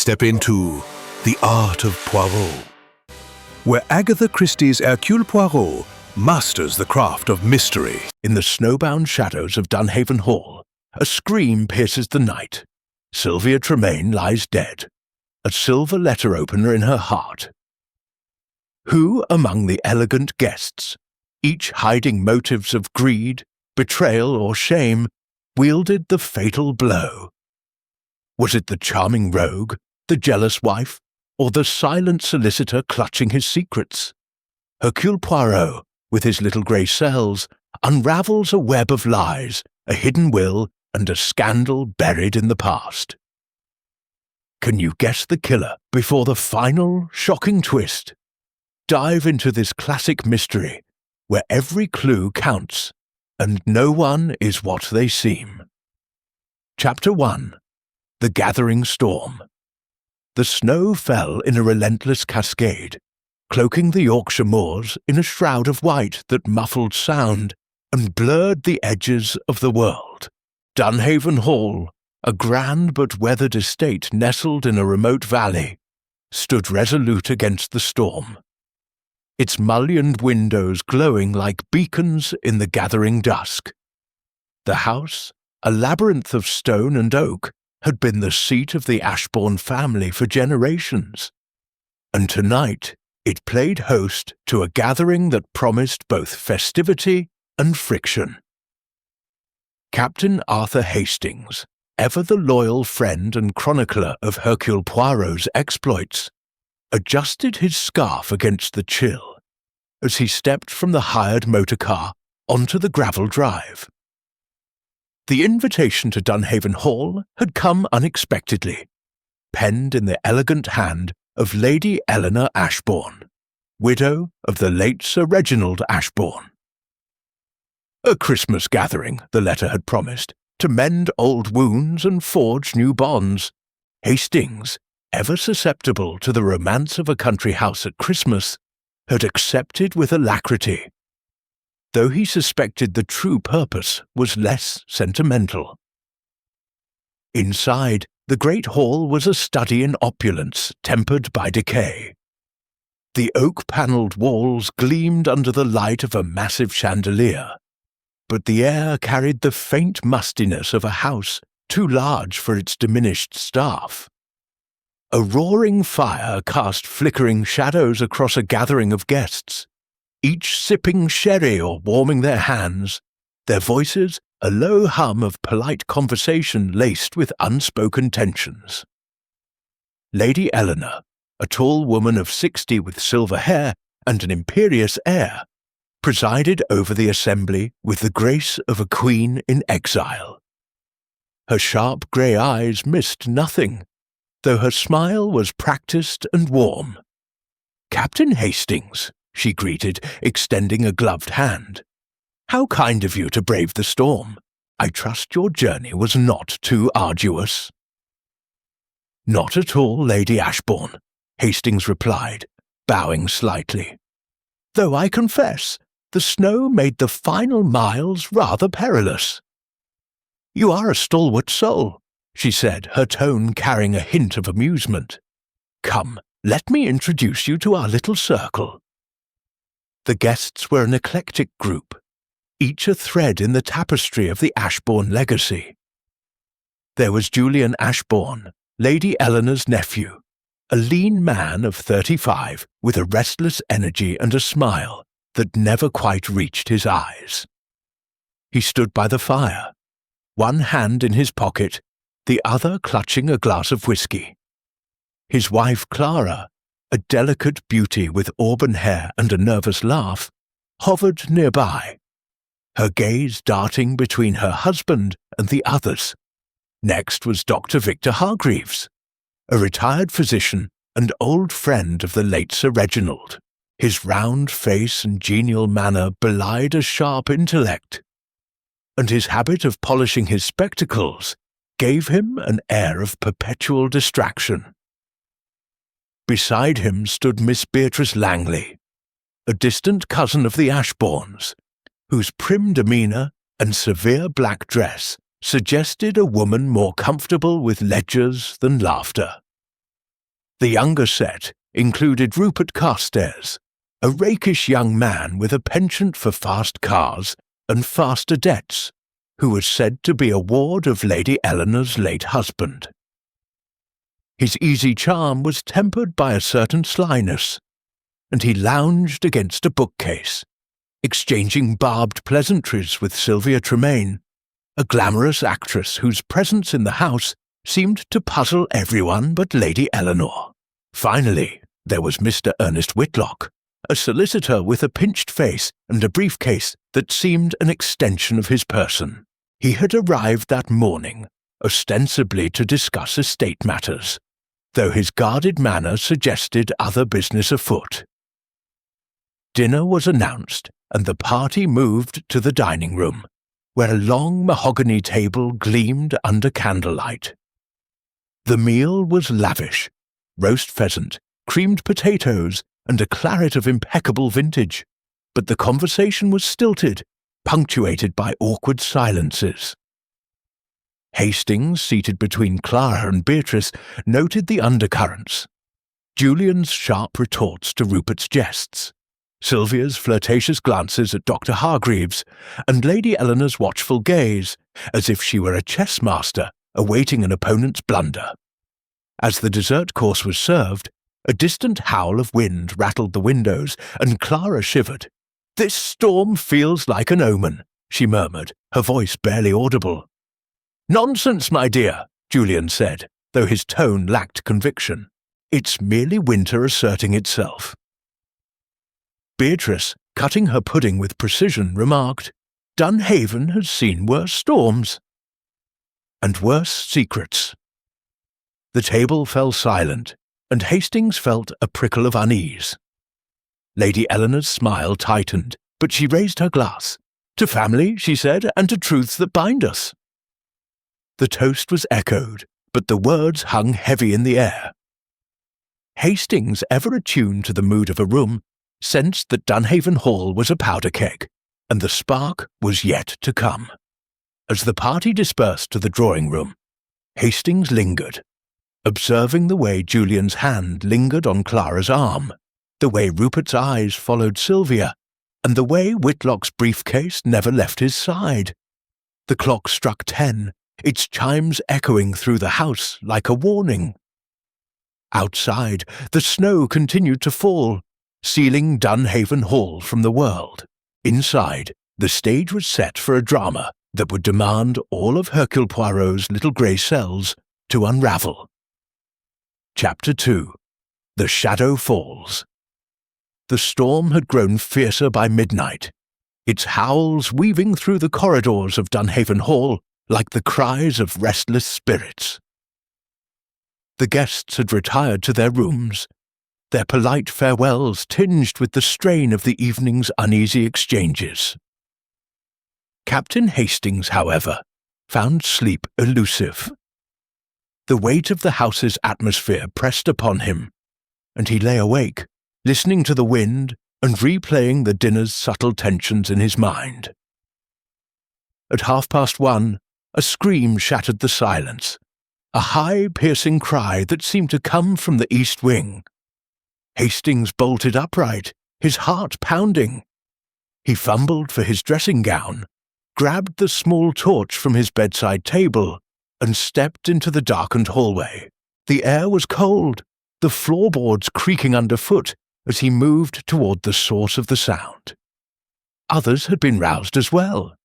Step into the art of Poirot, where Agatha Christie's Hercule Poirot masters the craft of mystery. In the snowbound shadows of Dunhaven Hall, a scream pierces the night. Sylvia Tremaine lies dead, a silver letter opener in her heart. Who among the elegant guests, each hiding motives of greed, betrayal, or shame, wielded the fatal blow? Was it the charming rogue, the jealous wife, or the silent solicitor clutching his secrets? Hercule Poirot, with his little grey cells, unravels a web of lies, a hidden will, and a scandal buried in the past. Can you guess the killer before the final, shocking twist? Dive into this classic mystery, where every clue counts, and no one is what they seem. Chapter 1. The Gathering Storm. The snow fell in a relentless cascade, cloaking the Yorkshire moors in a shroud of white that muffled sound and blurred the edges of the world. Dunhaven Hall, a grand but weathered estate nestled in a remote valley, stood resolute against the storm, its mullioned windows glowing like beacons in the gathering dusk. The house, a labyrinth of stone and oak, had been the seat of the Ashbourne family for generations, and tonight it played host to a gathering that promised both festivity and friction. Captain Arthur Hastings, ever the loyal friend and chronicler of Hercule Poirot's exploits, adjusted his scarf against the chill as he stepped from the hired motor car onto the gravel drive. The invitation to Dunhaven Hall had come unexpectedly, penned in the elegant hand of Lady Eleanor Ashbourne, widow of the late Sir Reginald Ashbourne. A Christmas gathering, the letter had promised, to mend old wounds and forge new bonds. Hastings, ever susceptible to the romance of a country house at Christmas, had accepted with alacrity, though he suspected the true purpose was less sentimental. Inside, the great hall was a study in opulence tempered by decay. The oak-panelled walls gleamed under the light of a massive chandelier, but the air carried the faint mustiness of a house too large for its diminished staff. A roaring fire cast flickering shadows across a gathering of guests, each sipping sherry or warming their hands, their voices a low hum of polite conversation laced with unspoken tensions. Lady Eleanor, a tall woman of 60 with silver hair and an imperious air, presided over the assembly with the grace of a queen in exile. Her sharp grey eyes missed nothing, though her smile was practised and warm. "Captain Hastings," she greeted, extending a gloved hand. "How kind of you to brave the storm. I trust your journey was not too arduous." "Not at all, Lady Ashbourne," Hastings replied, bowing slightly. "Though I confess, the snow made the final miles rather perilous." "You are a stalwart soul," she said, her tone carrying a hint of amusement. "Come, let me introduce you to our little circle." The guests were an eclectic group, each a thread in the tapestry of the Ashbourne legacy. There was Julian Ashbourne, Lady Eleanor's nephew, a lean man of 35 with a restless energy and a smile that never quite reached his eyes. He stood by the fire, one hand in his pocket, the other clutching a glass of whisky. His wife Clara, a delicate beauty with auburn hair and a nervous laugh, hovered nearby, her gaze darting between her husband and the others. Next was Dr. Victor Hargreaves, a retired physician and old friend of the late Sir Reginald. His round face and genial manner belied a sharp intellect, and his habit of polishing his spectacles gave him an air of perpetual distraction. Beside him stood Miss Beatrice Langley, a distant cousin of the Ashbournes, whose prim demeanour and severe black dress suggested a woman more comfortable with ledgers than laughter. The younger set included Rupert Carstairs, a rakish young man with a penchant for fast cars and faster debts, who was said to be a ward of Lady Eleanor's late husband. His easy charm was tempered by a certain slyness, and he lounged against a bookcase, exchanging barbed pleasantries with Sylvia Tremaine, a glamorous actress whose presence in the house seemed to puzzle everyone but Lady Eleanor. Finally, there was Mr. Ernest Whitlock, a solicitor with a pinched face and a briefcase that seemed an extension of his person. He had arrived that morning, ostensibly to discuss estate matters, though his guarded manner suggested other business afoot. Dinner was announced, and the party moved to the dining room, where a long mahogany table gleamed under candlelight. The meal was lavish: roast pheasant, creamed potatoes, and a claret of impeccable vintage, but the conversation was stilted, punctuated by awkward silences. Hastings, seated between Clara and Beatrice, noted the undercurrents: Julian's sharp retorts to Rupert's jests, Sylvia's flirtatious glances at Dr. Hargreaves, and Lady Eleanor's watchful gaze, as if she were a chess master awaiting an opponent's blunder. As the dessert course was served, a distant howl of wind rattled the windows, and Clara shivered. "This storm feels like an omen," she murmured, her voice barely audible. "Nonsense, my dear," Julian said, though his tone lacked conviction. "It's merely winter asserting itself." Beatrice, cutting her pudding with precision, remarked, "Dunhaven has seen worse storms." "And worse secrets." The table fell silent, and Hastings felt a prickle of unease. Lady Eleanor's smile tightened, but she raised her glass. "To family," she said, "and to truths that bind us." The toast was echoed, but the words hung heavy in the air. Hastings, ever attuned to the mood of a room, sensed that Dunhaven Hall was a powder keg, and the spark was yet to come. As the party dispersed to the drawing-room, Hastings lingered, observing the way Julian's hand lingered on Clara's arm, the way Rupert's eyes followed Sylvia, and the way Whitlock's briefcase never left his side. The clock struck 10, its chimes echoing through the house like a warning. Outside, the snow continued to fall, sealing Dunhaven Hall from the world. Inside, the stage was set for a drama that would demand all of Hercule Poirot's little grey cells to unravel. Chapter 2. The Shadow Falls. The storm had grown fiercer by midnight, its howls weaving through the corridors of Dunhaven Hall like the cries of restless spirits. The guests had retired to their rooms, their polite farewells tinged with the strain of the evening's uneasy exchanges. Captain Hastings, however, found sleep elusive. The weight of the house's atmosphere pressed upon him, and he lay awake, listening to the wind and replaying the dinner's subtle tensions in his mind. At 1:30, a scream shattered the silence, a high, piercing cry that seemed to come from the east wing. Hastings bolted upright, his heart pounding. He fumbled for his dressing gown, grabbed the small torch from his bedside table, and stepped into the darkened hallway. The air was cold, the floorboards creaking underfoot as he moved toward the source of the sound. Others had been roused as well.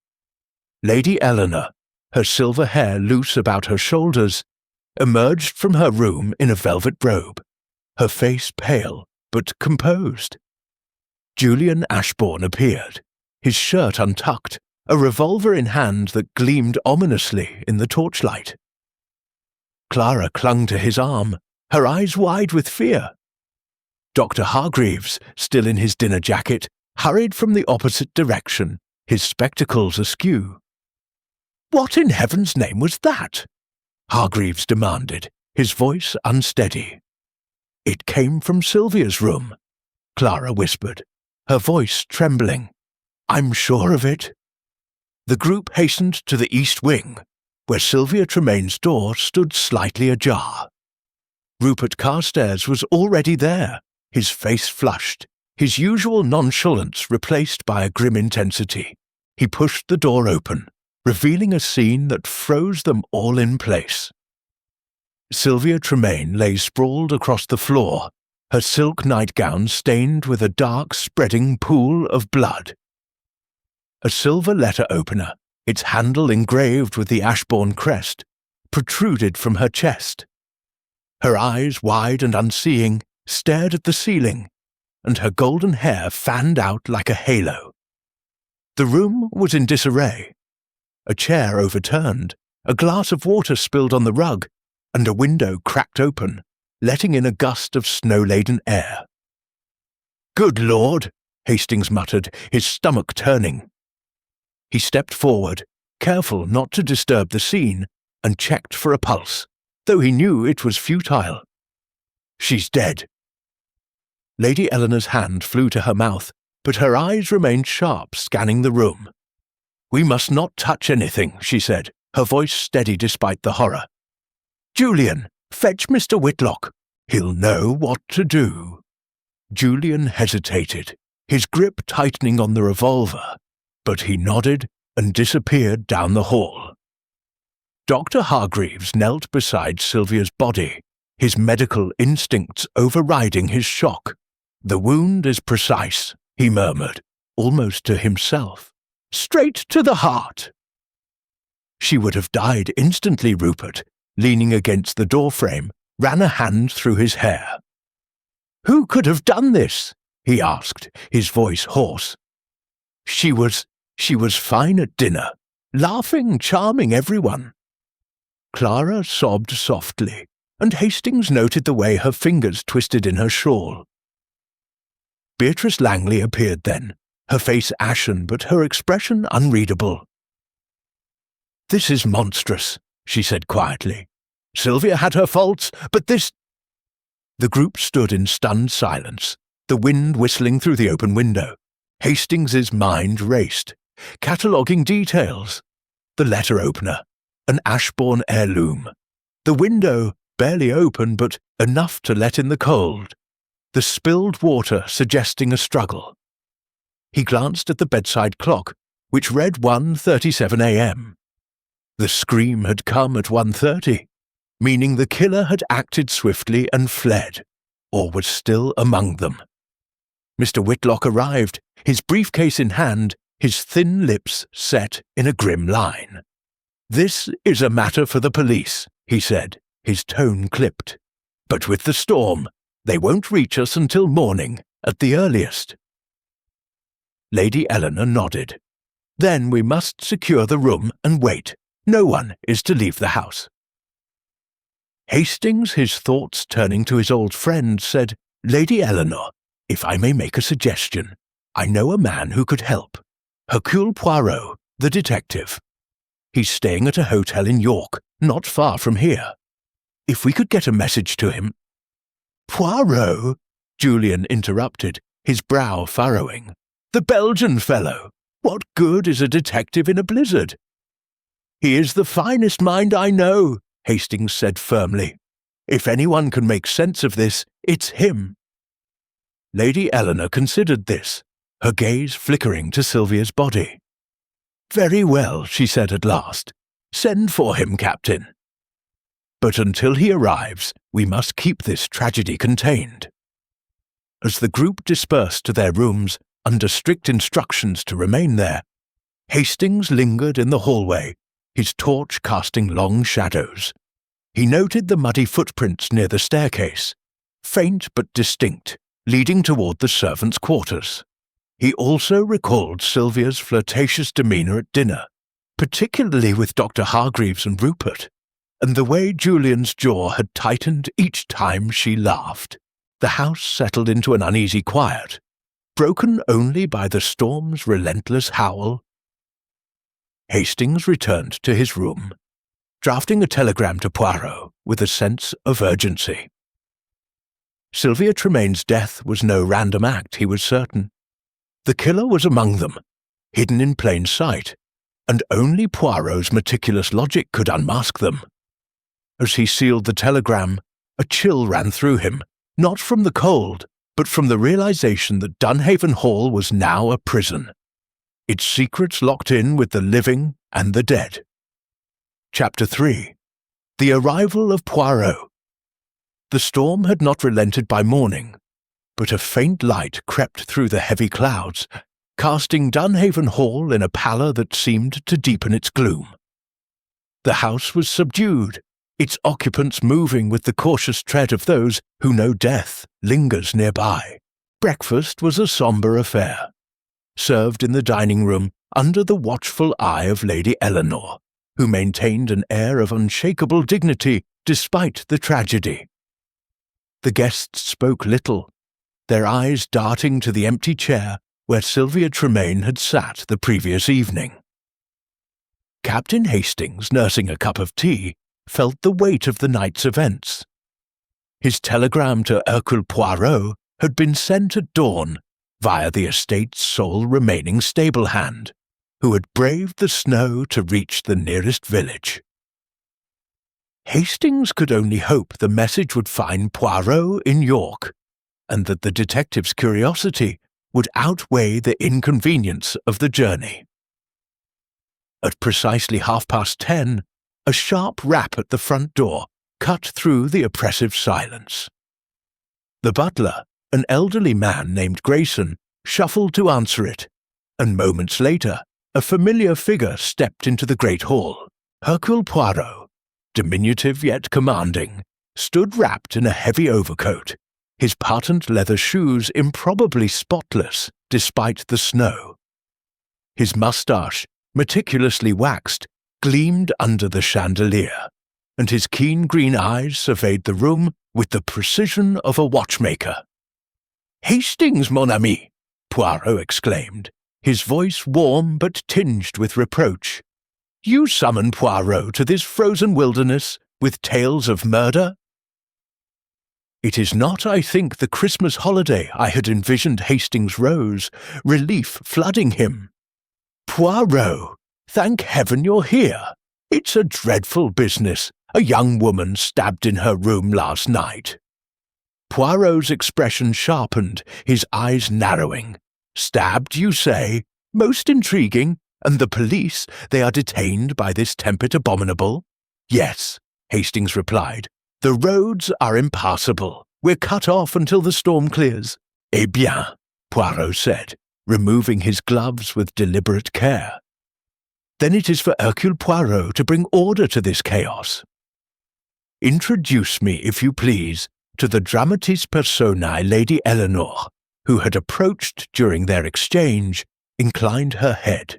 Lady Eleanor, her silver hair loose about her shoulders, emerged from her room in a velvet robe, her face pale but composed. Julian Ashbourne appeared, his shirt untucked, a revolver in hand that gleamed ominously in the torchlight. Clara clung to his arm, her eyes wide with fear. Dr. Hargreaves, still in his dinner jacket, hurried from the opposite direction, his spectacles askew. "What in heaven's name was that?" Hargreaves demanded, his voice unsteady. "It came from Sylvia's room," Clara whispered, her voice trembling. "I'm sure of it." The group hastened to the east wing, where Sylvia Tremaine's door stood slightly ajar. Rupert Carstairs was already there, his face flushed, his usual nonchalance replaced by a grim intensity. He pushed the door open, revealing a scene that froze them all in place. Sylvia Tremaine lay sprawled across the floor, her silk nightgown stained with a dark, spreading pool of blood. A silver letter opener, its handle engraved with the Ashbourne crest, protruded from her chest. Her eyes, wide and unseeing, stared at the ceiling, and her golden hair fanned out like a halo. The room was in disarray. A chair overturned, a glass of water spilled on the rug, and a window cracked open, letting in a gust of snow-laden air. "Good Lord!" Hastings muttered, his stomach turning. He stepped forward, careful not to disturb the scene, and checked for a pulse, though he knew it was futile. "She's dead." Lady Eleanor's hand flew to her mouth, but her eyes remained sharp, scanning the room. "We must not touch anything," she said, her voice steady despite the horror. "Julian, fetch Mr. Whitlock. He'll know what to do." Julian hesitated, his grip tightening on the revolver, but he nodded and disappeared down the hall. Dr. Hargreaves knelt beside Sylvia's body, his medical instincts overriding his shock. "The wound is precise," he murmured, almost to himself. "Straight to the heart." "She would have died instantly," Rupert, leaning against the doorframe, ran a hand through his hair. "Who could have done this?" he asked, his voice hoarse. She was fine at dinner, laughing, charming everyone." Clara sobbed softly, and Hastings noted the way her fingers twisted in her shawl. Beatrice Langley appeared then, her face ashen but her expression unreadable. "This is monstrous," she said quietly. "Sylvia had her faults, but this—" The group stood in stunned silence, the wind whistling through the open window. Hastings's mind raced, cataloguing details. The letter opener, an Ashbourne heirloom. The window, barely open but enough to let in the cold. The spilled water suggesting a struggle. He glanced at the bedside clock, which read 1:37 a.m. The scream had come at 1:30, meaning the killer had acted swiftly and fled, or was still among them. Mr. Whitlock arrived, his briefcase in hand, his thin lips set in a grim line. "This is a matter for the police," he said, his tone clipped. "But with the storm, they won't reach us until morning, at the earliest." Lady Eleanor nodded. "Then we must secure the room and wait. No one is to leave the house." Hastings, his thoughts turning to his old friend, said, "Lady Eleanor, if I may make a suggestion, I know a man who could help. Hercule Poirot, the detective. He's staying at a hotel in York, not far from here. If we could get a message to him—" "Poirot?" Julian interrupted, his brow furrowing. "The Belgian fellow. What good is a detective in a blizzard?" "He is the finest mind I know," Hastings said firmly. "If anyone can make sense of this, it's him." Lady Eleanor considered this, her gaze flickering to Sylvia's body. "Very well," she said at last. "Send for him, Captain. But until he arrives, we must keep this tragedy contained." As the group dispersed to their rooms, under strict instructions to remain there, Hastings lingered in the hallway, his torch casting long shadows. He noted the muddy footprints near the staircase, faint but distinct, leading toward the servants' quarters. He also recalled Sylvia's flirtatious demeanour at dinner, particularly with Dr. Hargreaves and Rupert, and the way Julian's jaw had tightened each time she laughed. The house settled into an uneasy quiet, broken only by the storm's relentless howl. Hastings returned to his room, drafting a telegram to Poirot with a sense of urgency. Sylvia Tremaine's death was no random act, he was certain. The killer was among them, hidden in plain sight, and only Poirot's meticulous logic could unmask them. As he sealed the telegram, A chill ran through him, not from the cold, but from the realization that Dunhaven Hall was now a prison, its secrets locked in with the living and the dead. Chapter 3. The Arrival of Poirot. The storm had not relented by morning, but a faint light crept through the heavy clouds, casting Dunhaven Hall in a pallor that seemed to deepen its gloom. The house was subdued, its occupants moving with the cautious tread of those who know death lingers nearby. Breakfast was a sombre affair, served in the dining room under the watchful eye of Lady Eleanor, who maintained an air of unshakable dignity despite the tragedy. The guests spoke little, their eyes darting to the empty chair where Sylvia Tremaine had sat the previous evening. Captain Hastings, nursing a cup of tea, felt the weight of the night's events. His telegram to Hercule Poirot had been sent at dawn via the estate's sole remaining stable hand, who had braved the snow to reach the nearest village. Hastings could only hope the message would find Poirot in York, and that the detective's curiosity would outweigh the inconvenience of the journey. At precisely 10:30, a sharp rap at the front door cut through the oppressive silence. The butler, an elderly man named Grayson, shuffled to answer it, and moments later a familiar figure stepped into the great hall. Hercule Poirot, diminutive yet commanding, stood wrapped in a heavy overcoat, his patent leather shoes improbably spotless despite the snow. His moustache, meticulously waxed, gleamed under the chandelier, and his keen green eyes surveyed the room with the precision of a watchmaker. "Hastings, mon ami!" Poirot exclaimed, his voice warm but tinged with reproach. "You summon Poirot to this frozen wilderness with tales of murder?" "It is not, I think, the Christmas holiday I had envisioned Hastings rose, relief flooding him. Poirot, thank heaven you're here. It's a dreadful business, a young woman stabbed in her room last night." Poirot's expression sharpened, his eyes narrowing. "Stabbed, you say? Most intriguing. And the police, they are detained by this tempest abominable?" "Yes," Hastings replied. "The roads are impassable. We're cut off until the storm clears." "Eh bien," Poirot said, removing his gloves with deliberate care. "Then it is for Hercule Poirot to bring order to this chaos. Introduce me, if you please, to the dramatis personae Lady Eleanor, who had approached during their exchange, inclined her head.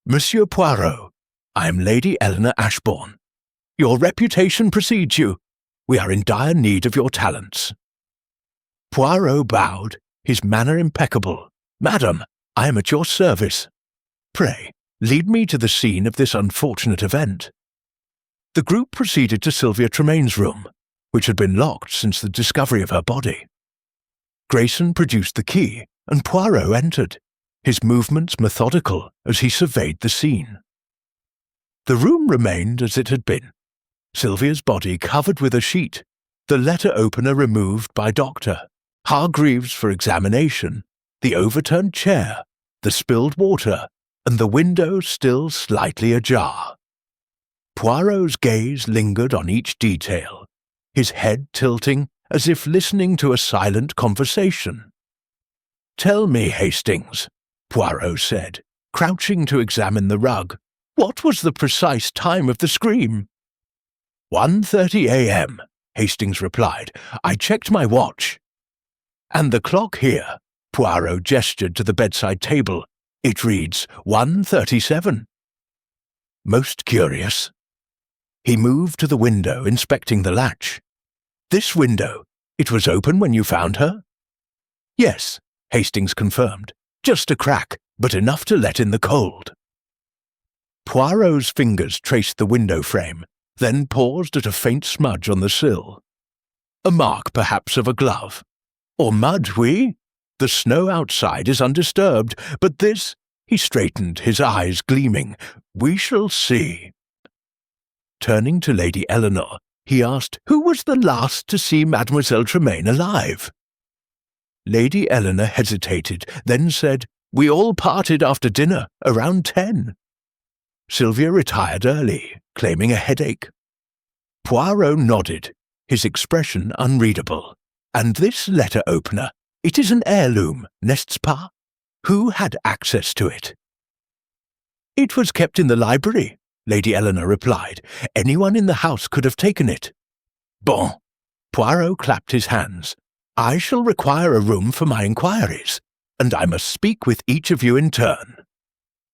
Monsieur Poirot, I am Lady Eleanor Ashbourne. Your reputation precedes you. We are in dire need of your talents." Poirot bowed, his manner impeccable. "Madam, I am at your service. Pray, lead me to the scene of this unfortunate event." The group proceeded to Sylvia Tremaine's room, which had been locked since the discovery of her body. Grayson produced the key, and Poirot entered, his movements methodical as he surveyed the scene. The room remained as it had been. Sylvia's body covered with a sheet, the letter opener removed by Dr. Hargreaves for examination, the overturned chair, the spilled water, and the window still slightly ajar. Poirot's gaze lingered on each detail, his head tilting as if listening to a silent conversation. "Tell me, Hastings," Poirot said, crouching to examine the rug, "what was the precise time of the scream?" 1:30 a.m., Hastings replied. "I checked my watch." "And the clock here," Poirot gestured to the bedside table. "It reads 1:37. Most curious." He moved to the window, inspecting the latch. "This window, it was open when you found her?" "Yes," Hastings confirmed. "Just a crack, but enough to let in the cold." Poirot's fingers traced the window frame, then paused at a faint smudge on the sill. "A mark, perhaps, of a glove. Or mud, oui? The snow outside is undisturbed, but this—" He straightened, his eyes gleaming. "We shall see." Turning to Lady Eleanor, He asked who was the last to see Mademoiselle Tremaine alive. Lady Eleanor hesitated, then said, "We all parted after dinner, around 10. Sylvia retired early, claiming a headache. Poirot nodded, his expression unreadable. "And this letter opener, it is an heirloom, n'est-ce pas? Who had access to it?" "It was kept in the library," Lady Eleanor replied. "Anyone in the house could have taken it." "Bon." Poirot clapped his hands. "I shall require a room for my inquiries, and I must speak with each of you in turn.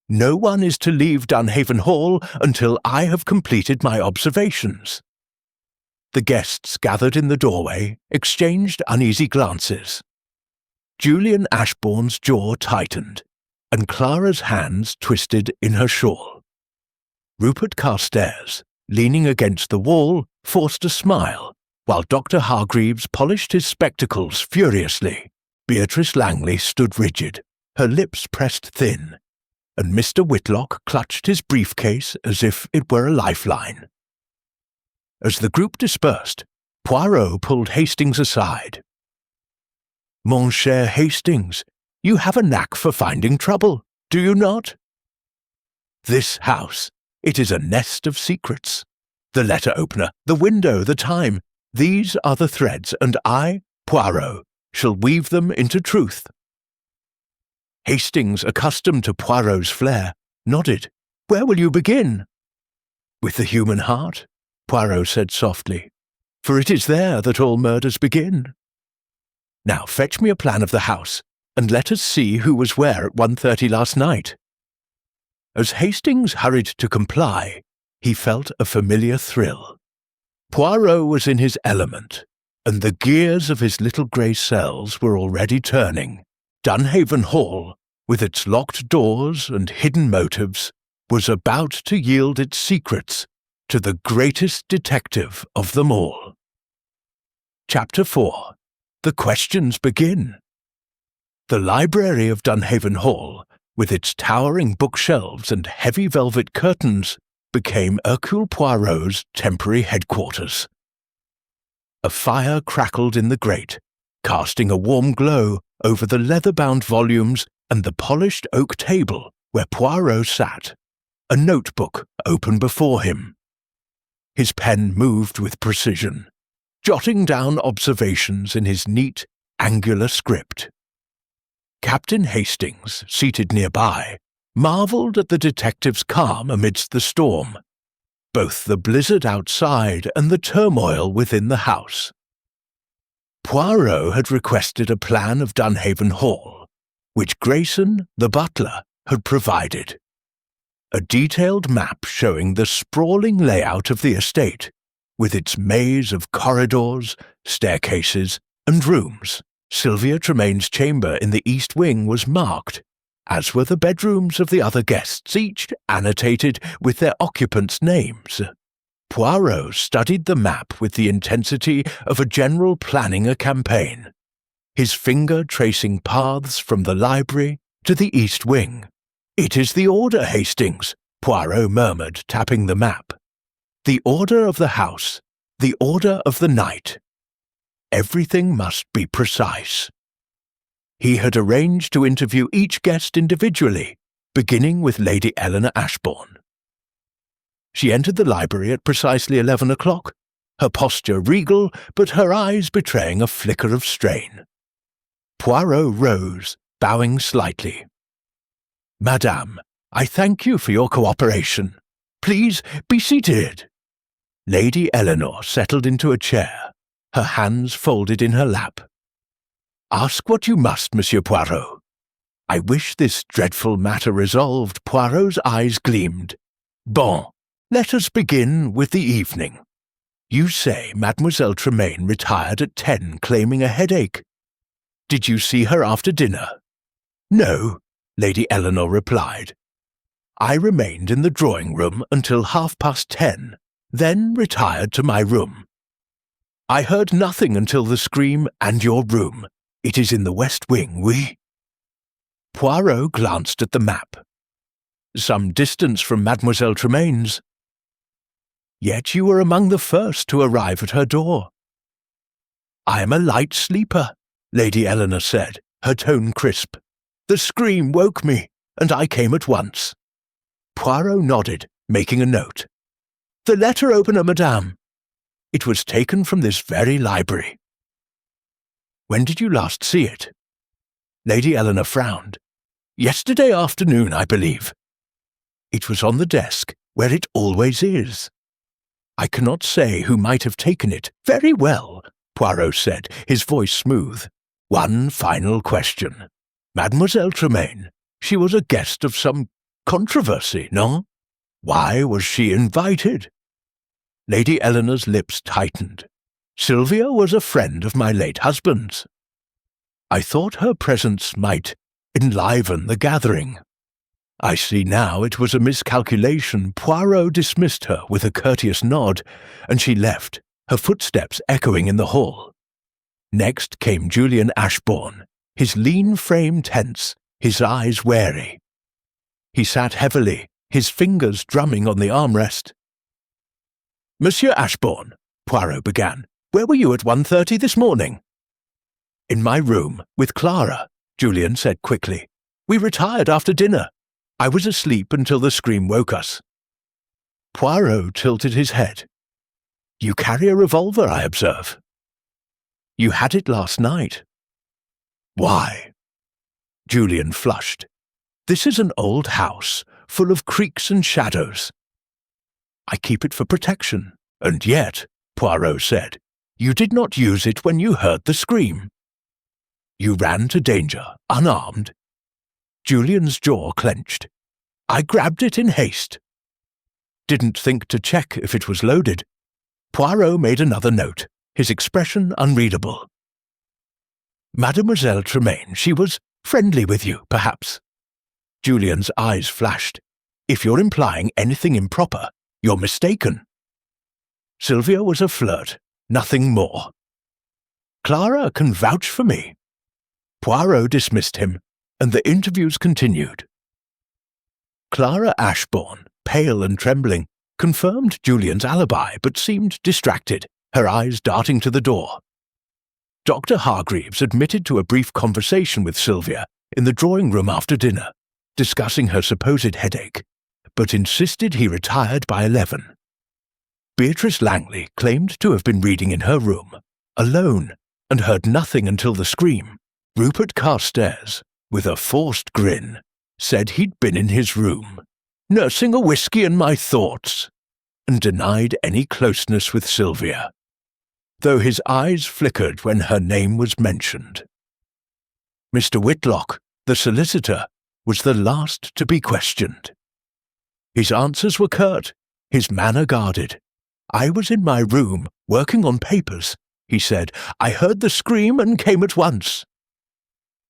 No one is to leave Dunhaven Hall until I have completed my observations." The guests gathered in the doorway exchanged uneasy glances. Julian Ashbourne's jaw tightened, and Clara's hands twisted in her shawl. Rupert Carstairs, leaning against the wall, forced a smile, while Dr. Hargreaves polished his spectacles furiously. Beatrice Langley stood rigid, her lips pressed thin, and Mr. Whitlock clutched his briefcase as if it were a lifeline. As the group dispersed, Poirot pulled Hastings aside. "Mon cher Hastings, you have a knack for finding trouble, do you not? This house, it is a nest of secrets. The letter opener, the window, the time, these are the threads, and I, Poirot, shall weave them into truth." Hastings, accustomed to Poirot's flair, nodded. "Where will you begin?" "With the human heart," Poirot said softly, "for it is there that all murders begin. Now fetch me a plan of the house, and let us see who was where at 1:30 last night." As Hastings hurried to comply, he felt a familiar thrill. Poirot was in his element, and the gears of his little grey cells were already turning. Dunhaven Hall, with its locked doors and hidden motives, was about to yield its secrets to the greatest detective of them all. Chapter 4. The Questions Begin. The library of Dunhaven Hall, with its towering bookshelves and heavy velvet curtains, became Hercule Poirot's temporary headquarters. A fire crackled in the grate, casting a warm glow over the leather-bound volumes and the polished oak table where Poirot sat, a notebook open before him. His pen moved with precision, jotting down observations in his neat, angular script. Captain Hastings, seated nearby, marvelled at the detective's calm amidst the storm, both the blizzard outside and the turmoil within the house. Poirot had requested a plan of Dunhaven Hall, which Grayson, the butler, had provided. A detailed map showing the sprawling layout of the estate, with its maze of corridors, staircases, and rooms. Sylvia Tremaine's chamber in the east wing was marked, as were the bedrooms of the other guests, each annotated with their occupants' names. Poirot studied the map with the intensity of a general planning a campaign, his finger tracing paths from the library to the east wing. "It is the order, Hastings," Poirot murmured, tapping the map. "The order of the house, the order of the night. Everything must be precise." He had arranged to interview each guest individually, beginning with Lady Eleanor Ashbourne. She entered the library at precisely 11 o'clock, her posture regal, but her eyes betraying a flicker of strain. Poirot rose, bowing slightly. "Madame, I thank you for your cooperation. Please be seated." Lady Eleanor settled into a chair, her hands folded in her lap. "Ask what you must, Monsieur Poirot." "I wish this dreadful matter resolved." Poirot's eyes gleamed. "Bon, let us begin with the evening. You say Mademoiselle Tremaine retired at 10 claiming a headache. Did you see her after dinner?" "No," Lady Eleanor replied. "I remained in the drawing-room until 10:30, then retired to my room. I heard nothing until the scream and your room. It is in the west wing, oui?" Poirot glanced at the map. "Some distance from Mademoiselle Tremaine's." yet you were among the first to arrive at her door." "I am a light sleeper," Lady Eleanor said, her tone crisp. "The scream woke me, and I came at once." Poirot nodded, making a note. "The letter opener, madame. It was taken from this very library." "When did you last see it?" Lady Eleanor frowned. "Yesterday afternoon, I believe." "It was on the desk, where it always is." "I cannot say who might have taken it." "Very well," Poirot said, his voice smooth. "One final question. Mademoiselle Tremaine, she was a guest of some controversy, no? Why was she invited?" Lady Eleanor's lips tightened. "Sylvia was a friend of my late husband's. I thought her presence might enliven the gathering. I see now it was a miscalculation." Poirot dismissed her with a courteous nod, and she left, her footsteps echoing in the hall. Next came Julian Ashbourne, his lean frame tense, his eyes wary. He sat heavily, his fingers drumming on the armrest. "Monsieur Ashbourne," Poirot began, "where were you at 1:30 this morning?" "In my room, with Clara," Julian said quickly. "We retired after dinner. I was asleep until the scream woke us." Poirot tilted his head. "You carry a revolver, I observe." "You had it last night." "Why?" Julian flushed. "This is an old house, full of creaks and shadows." "I keep it for protection. And yet," Poirot said, "you did not use it when you heard the scream. You ran to danger, unarmed." Julian's jaw clenched. "I grabbed it in haste." "Didn't think to check if it was loaded." Poirot made another note, his expression unreadable. "Mademoiselle Tremaine, she was friendly with you, perhaps?" Julian's eyes flashed. "If you're implying anything improper, you're mistaken." "Sylvia was a flirt, nothing more." "Clara can vouch for me." Poirot dismissed him, and the interviews continued. Clara Ashbourne, pale and trembling, confirmed Julian's alibi but seemed distracted, her eyes darting to the door. Dr. Hargreaves admitted to a brief conversation with Sylvia in the drawing-room after dinner, discussing her supposed headache, but insisted he retired by 11. Beatrice Langley claimed to have been reading in her room, alone, and heard nothing until the scream. Rupert Carstairs, with a forced grin, said he'd been in his room, nursing a whiskey in my thoughts, and denied any closeness with Sylvia, though his eyes flickered when her name was mentioned. Mr. Whitlock, the solicitor, was the last to be questioned. His answers were curt, his manner guarded. "I was in my room, working on papers," he said. "I heard the scream and came at once."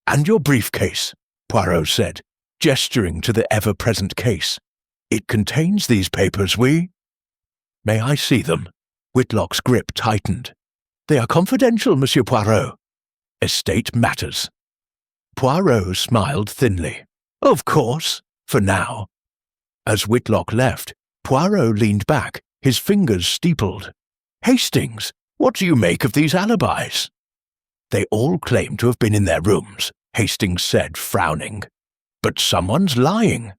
"And your briefcase," Poirot said, gesturing to the ever-present case. "It contains these papers, May I see them?" Whitlock's grip tightened. "They are confidential, Monsieur Poirot. Estate matters." Poirot smiled thinly. "Of course, for now." As Whitlock left, Poirot leaned back, his fingers steepled. "Hastings, what do you make of these alibis?" "They all claim to have been in their rooms," Hastings said, frowning. "But someone's lying.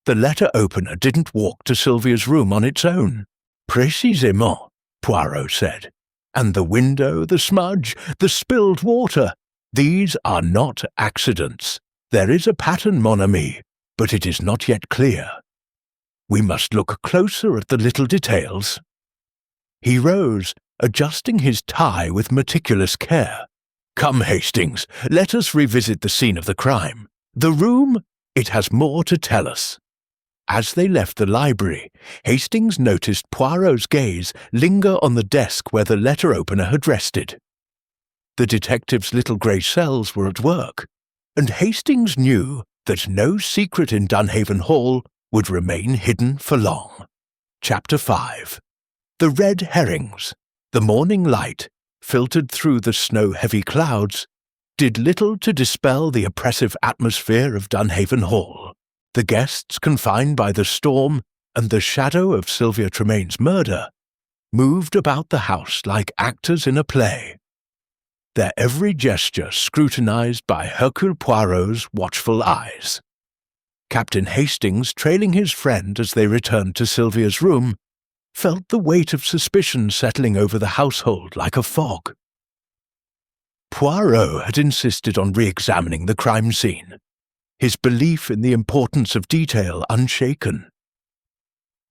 The letter opener didn't walk to Sylvia's room on its own." "Précisément," Poirot said. "And the window, the smudge, the spilled water, these are not accidents. There is a pattern, mon ami, but it is not yet clear. We must look closer at the little details." He rose, adjusting his tie with meticulous care. "Come, Hastings, let us revisit the scene of the crime. The room, it has more to tell us." As they left the library, Hastings noticed Poirot's gaze linger on the desk where the letter opener had rested. The detective's little grey cells were at work, and Hastings knew that no secret in Dunhaven Hall would remain hidden for long. Chapter 5. The red herrings, the morning light, filtered through the snow-heavy clouds, did little to dispel the oppressive atmosphere of Dunhaven Hall. The guests confined by the storm and the shadow of Sylvia Tremane's murder moved about the house like actors in a play, their every gesture scrutinized by Hercule Poirot's watchful eyes. Captain Hastings, trailing his friend as they returned to Sylvia's room, felt the weight of suspicion settling over the household like a fog. Poirot had insisted on re-examining the crime scene, his belief in the importance of detail unshaken.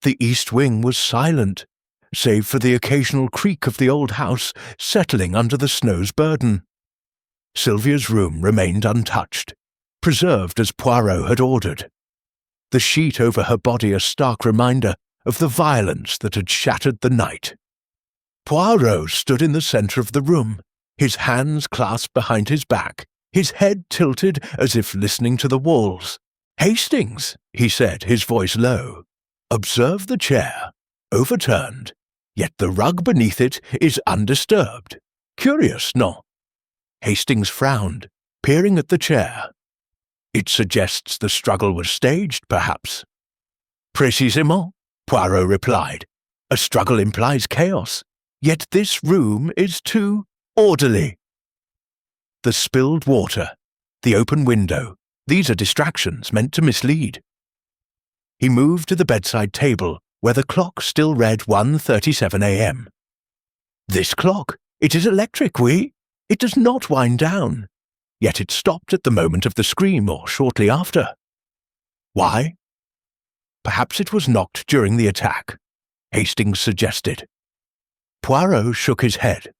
The east wing was silent, save for the occasional creak of the old house settling under the snow's burden. Sylvia's room remained untouched, preserved as Poirot had ordered, the sheet over her body a stark reminder of the violence that had shattered the night. Poirot stood in the centre of the room, his hands clasped behind his back, his head tilted as if listening to the walls. "Hastings," he said, his voice low, "observe the chair, overturned, yet the rug beneath it is undisturbed. Curious, no?" Hastings frowned, peering at the chair. "It suggests the struggle was staged, perhaps." "Précisément," Poirot replied. "A struggle implies chaos, yet this room is too orderly." The spilled water, the open window, these are distractions meant to mislead. He moved to the bedside table, where the clock still read 1:37 a.m. "This clock, it is electric, oui? It does not wind down. Yet it stopped at the moment of the scream or shortly after. Why? Perhaps it was knocked during the attack," Hastings suggested. Poirot shook his head.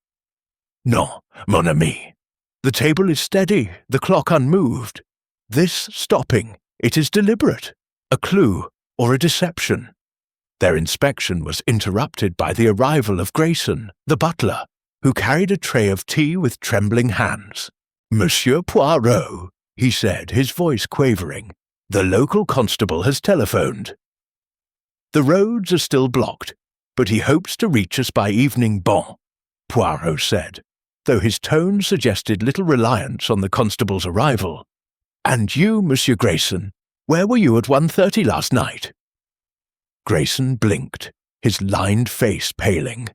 "Non, mon ami. The table is steady, the clock unmoved. This stopping, it is deliberate, a clue or a deception." Their inspection was interrupted by the arrival of Grayson, the butler, who carried a tray of tea with trembling hands. "Monsieur Poirot," he said, his voice quavering, "the local constable has telephoned. The roads are still blocked, but he hopes to reach us by evening bon," Poirot said, though his tone suggested little reliance on the constable's arrival. "And you, Monsieur Grayson, where were you at 1:30 last night?" Grayson blinked, his lined face paling.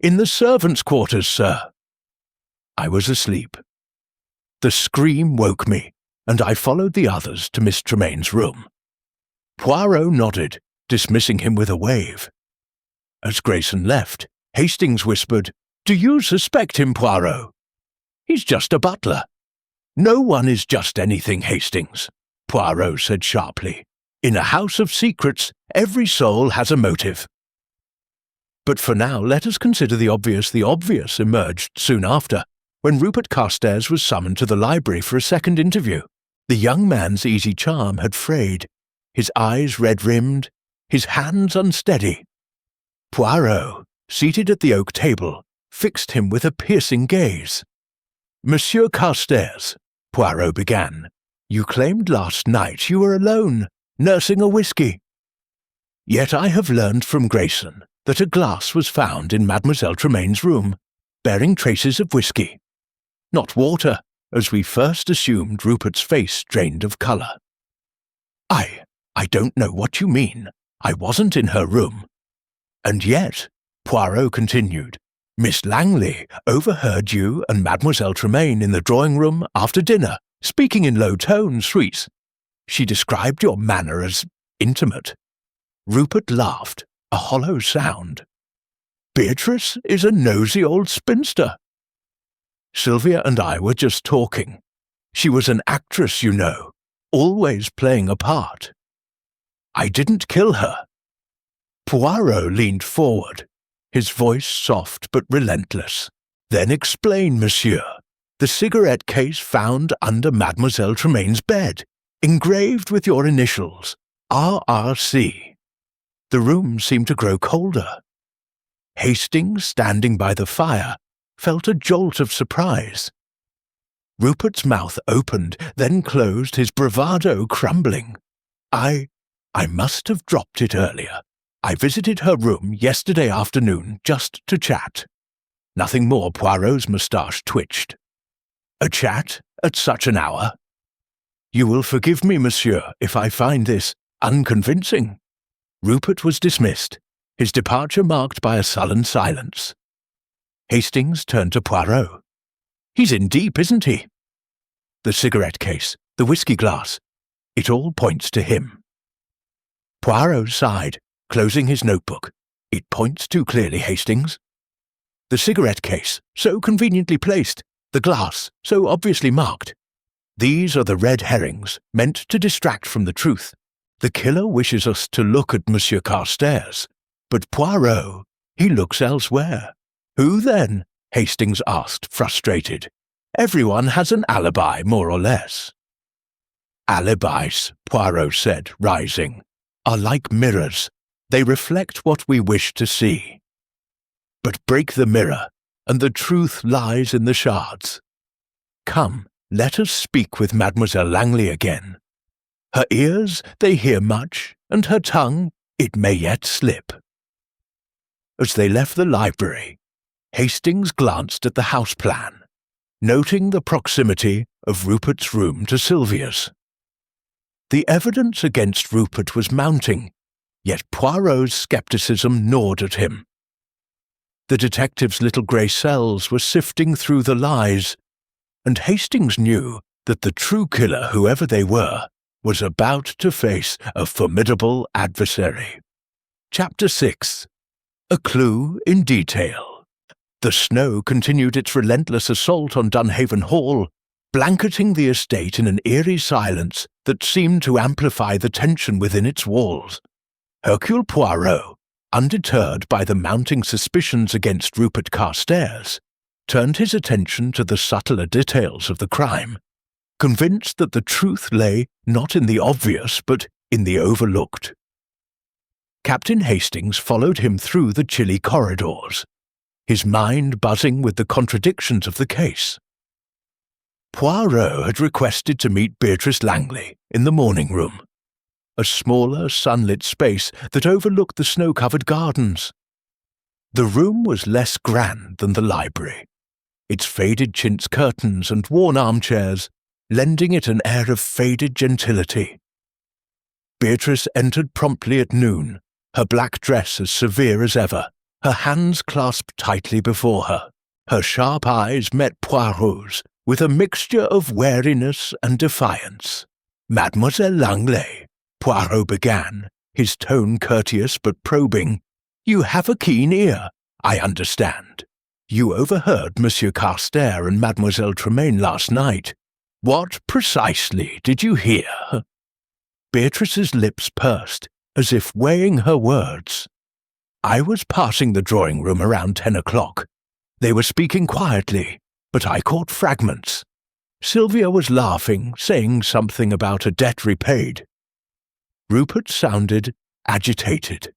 "In the servants' quarters, sir." "I was asleep. The scream woke me, and I followed the others to Miss Tremane's room." Poirot nodded, dismissing him with a wave. As Grayson left, Hastings whispered, "Do you suspect him, Poirot?" "He's just a butler." "No one is just anything, Hastings," Poirot said sharply. "In a house of secrets, every soul has a motive." But for now, let us consider the obvious. The obvious emerged soon after, when Rupert Carstairs was summoned to the library for a second interview. The young man's easy charm had frayed, his eyes red-rimmed, his hands unsteady. Poirot, seated at the oak table, fixed him with a piercing gaze. "Monsieur Carstairs," Poirot began, "you claimed last night you were alone, nursing a whisky. Yet I have learned from Grayson that a glass was found in Mademoiselle Tremane's room, bearing traces of whisky. Not water, as we first assumed." Rupert's face drained of colour. I don't know what you mean. I wasn't in her room." "And yet," Poirot continued, "Miss Langley overheard you and Mademoiselle Tremaine in the drawing-room after dinner, speaking in low tones, sweets. She described your manner as intimate." Rupert laughed, a hollow sound. "Beatrice is a nosy old spinster. Sylvia and I were just talking. She was an actress, you know, always playing a part. I didn't kill her." Poirot leaned forward, his voice soft but relentless. "Then explain, monsieur. The cigarette case found under Mademoiselle Tremaine's bed, engraved with your initials, R.R.C. The room seemed to grow colder. Hastings, standing by the fire, felt a jolt of surprise. Rupert's mouth opened, then closed, his bravado crumbling. I must have dropped it earlier. I visited her room yesterday afternoon just to chat." Nothing more. Poirot's moustache twitched. "A chat at such an hour? You will forgive me, monsieur, if I find this unconvincing." Rupert was dismissed, his departure marked by a sullen silence. Hastings turned to Poirot. "He's in deep, isn't he?" The cigarette case, the whiskey glass, it all points to him. Poirot sighed, closing his notebook. "It points too clearly, Hastings. The cigarette case, so conveniently placed, the glass, so obviously marked. These are the red herrings, meant to distract from the truth. The killer wishes us to look at Monsieur Carstairs, but Poirot, he looks elsewhere." "Who then?" Hastings asked, frustrated. "Everyone has an alibi, more or less." "Alibis," Poirot said, rising, "are like mirrors. They reflect what we wish to see. But break the mirror, and the truth lies in the shards. Come, let us speak with Mademoiselle Langley again. Her ears, they hear much, and her tongue, it may yet slip." As they left the library, Hastings glanced at the house plan, noting the proximity of Rupert's room to Sylvia's. The evidence against Rupert was mounting, yet Poirot's scepticism gnawed at him. The detective's little grey cells were sifting through the lies, and Hastings knew that the true killer, whoever they were, was about to face a formidable adversary. Chapter 6. A Clue in Detail. The snow continued its relentless assault on Dunhaven Hall, blanketing the estate in an eerie silence that seemed to amplify the tension within its walls. Hercule Poirot, undeterred by the mounting suspicions against Rupert Carstairs, turned his attention to the subtler details of the crime, convinced that the truth lay not in the obvious but in the overlooked. Captain Hastings followed him through the chilly corridors, his mind buzzing with the contradictions of the case. Poirot had requested to meet Beatrice Langley in the morning room, a smaller, sunlit space that overlooked the snow-covered gardens. The room was less grand than the library, its faded chintz curtains and worn armchairs lending it an air of faded gentility. Beatrice entered promptly at noon, her black dress as severe as ever, her hands clasped tightly before her. Her sharp eyes met Poirot's with a mixture of wariness and defiance. "Mademoiselle Langley," Poirot began, his tone courteous but probing, "you have a keen ear, I understand. You overheard Monsieur Carstairs and Mademoiselle Tremaine last night. What precisely did you hear?" Beatrice's lips pursed, as if weighing her words. "I was passing the drawing-room around 10 o'clock. They were speaking quietly, but I caught fragments. Sylvia was laughing, saying something about a debt repaid." Rupert sounded agitated.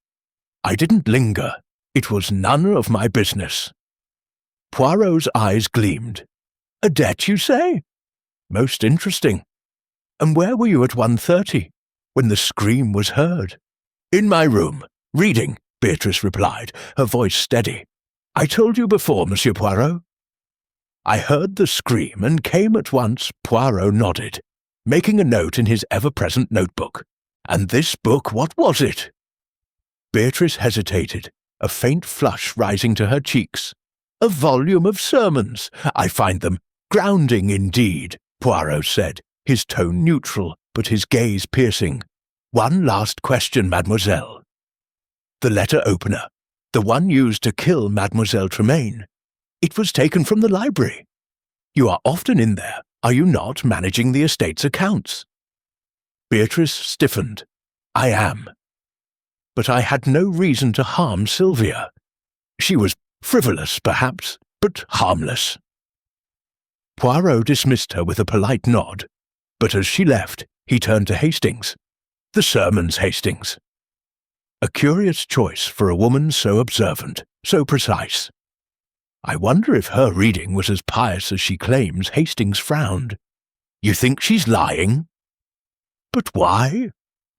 "I didn't linger. It was none of my business." Poirot's eyes gleamed. "A debt, you say? Most interesting. And where were you at 1:30, when the scream was heard?" "In my room, reading," Beatrice replied, her voice steady. "I told you before, Monsieur Poirot." "I heard the scream and came at once," Poirot nodded, making a note in his ever-present notebook. "And this book, what was it?" Beatrice hesitated, a faint flush rising to her cheeks. "A volume of sermons. I find them grounding indeed," Poirot said, his tone neutral, but his gaze piercing. "One last question, mademoiselle. The letter opener, the one used to kill Mademoiselle Tremaine, it was taken from the library. You are often in there, are you not, managing the estate's accounts?" Beatrice stiffened. "I am. But I had no reason to harm Sylvia. She was frivolous, perhaps, but harmless." Poirot dismissed her with a polite nod, but as she left, he turned to Hastings. "The sermons, Hastings." A curious choice for a woman so observant, so precise. "I wonder if her reading was as pious as she claims." Hastings frowned. "You think she's lying?" "But why?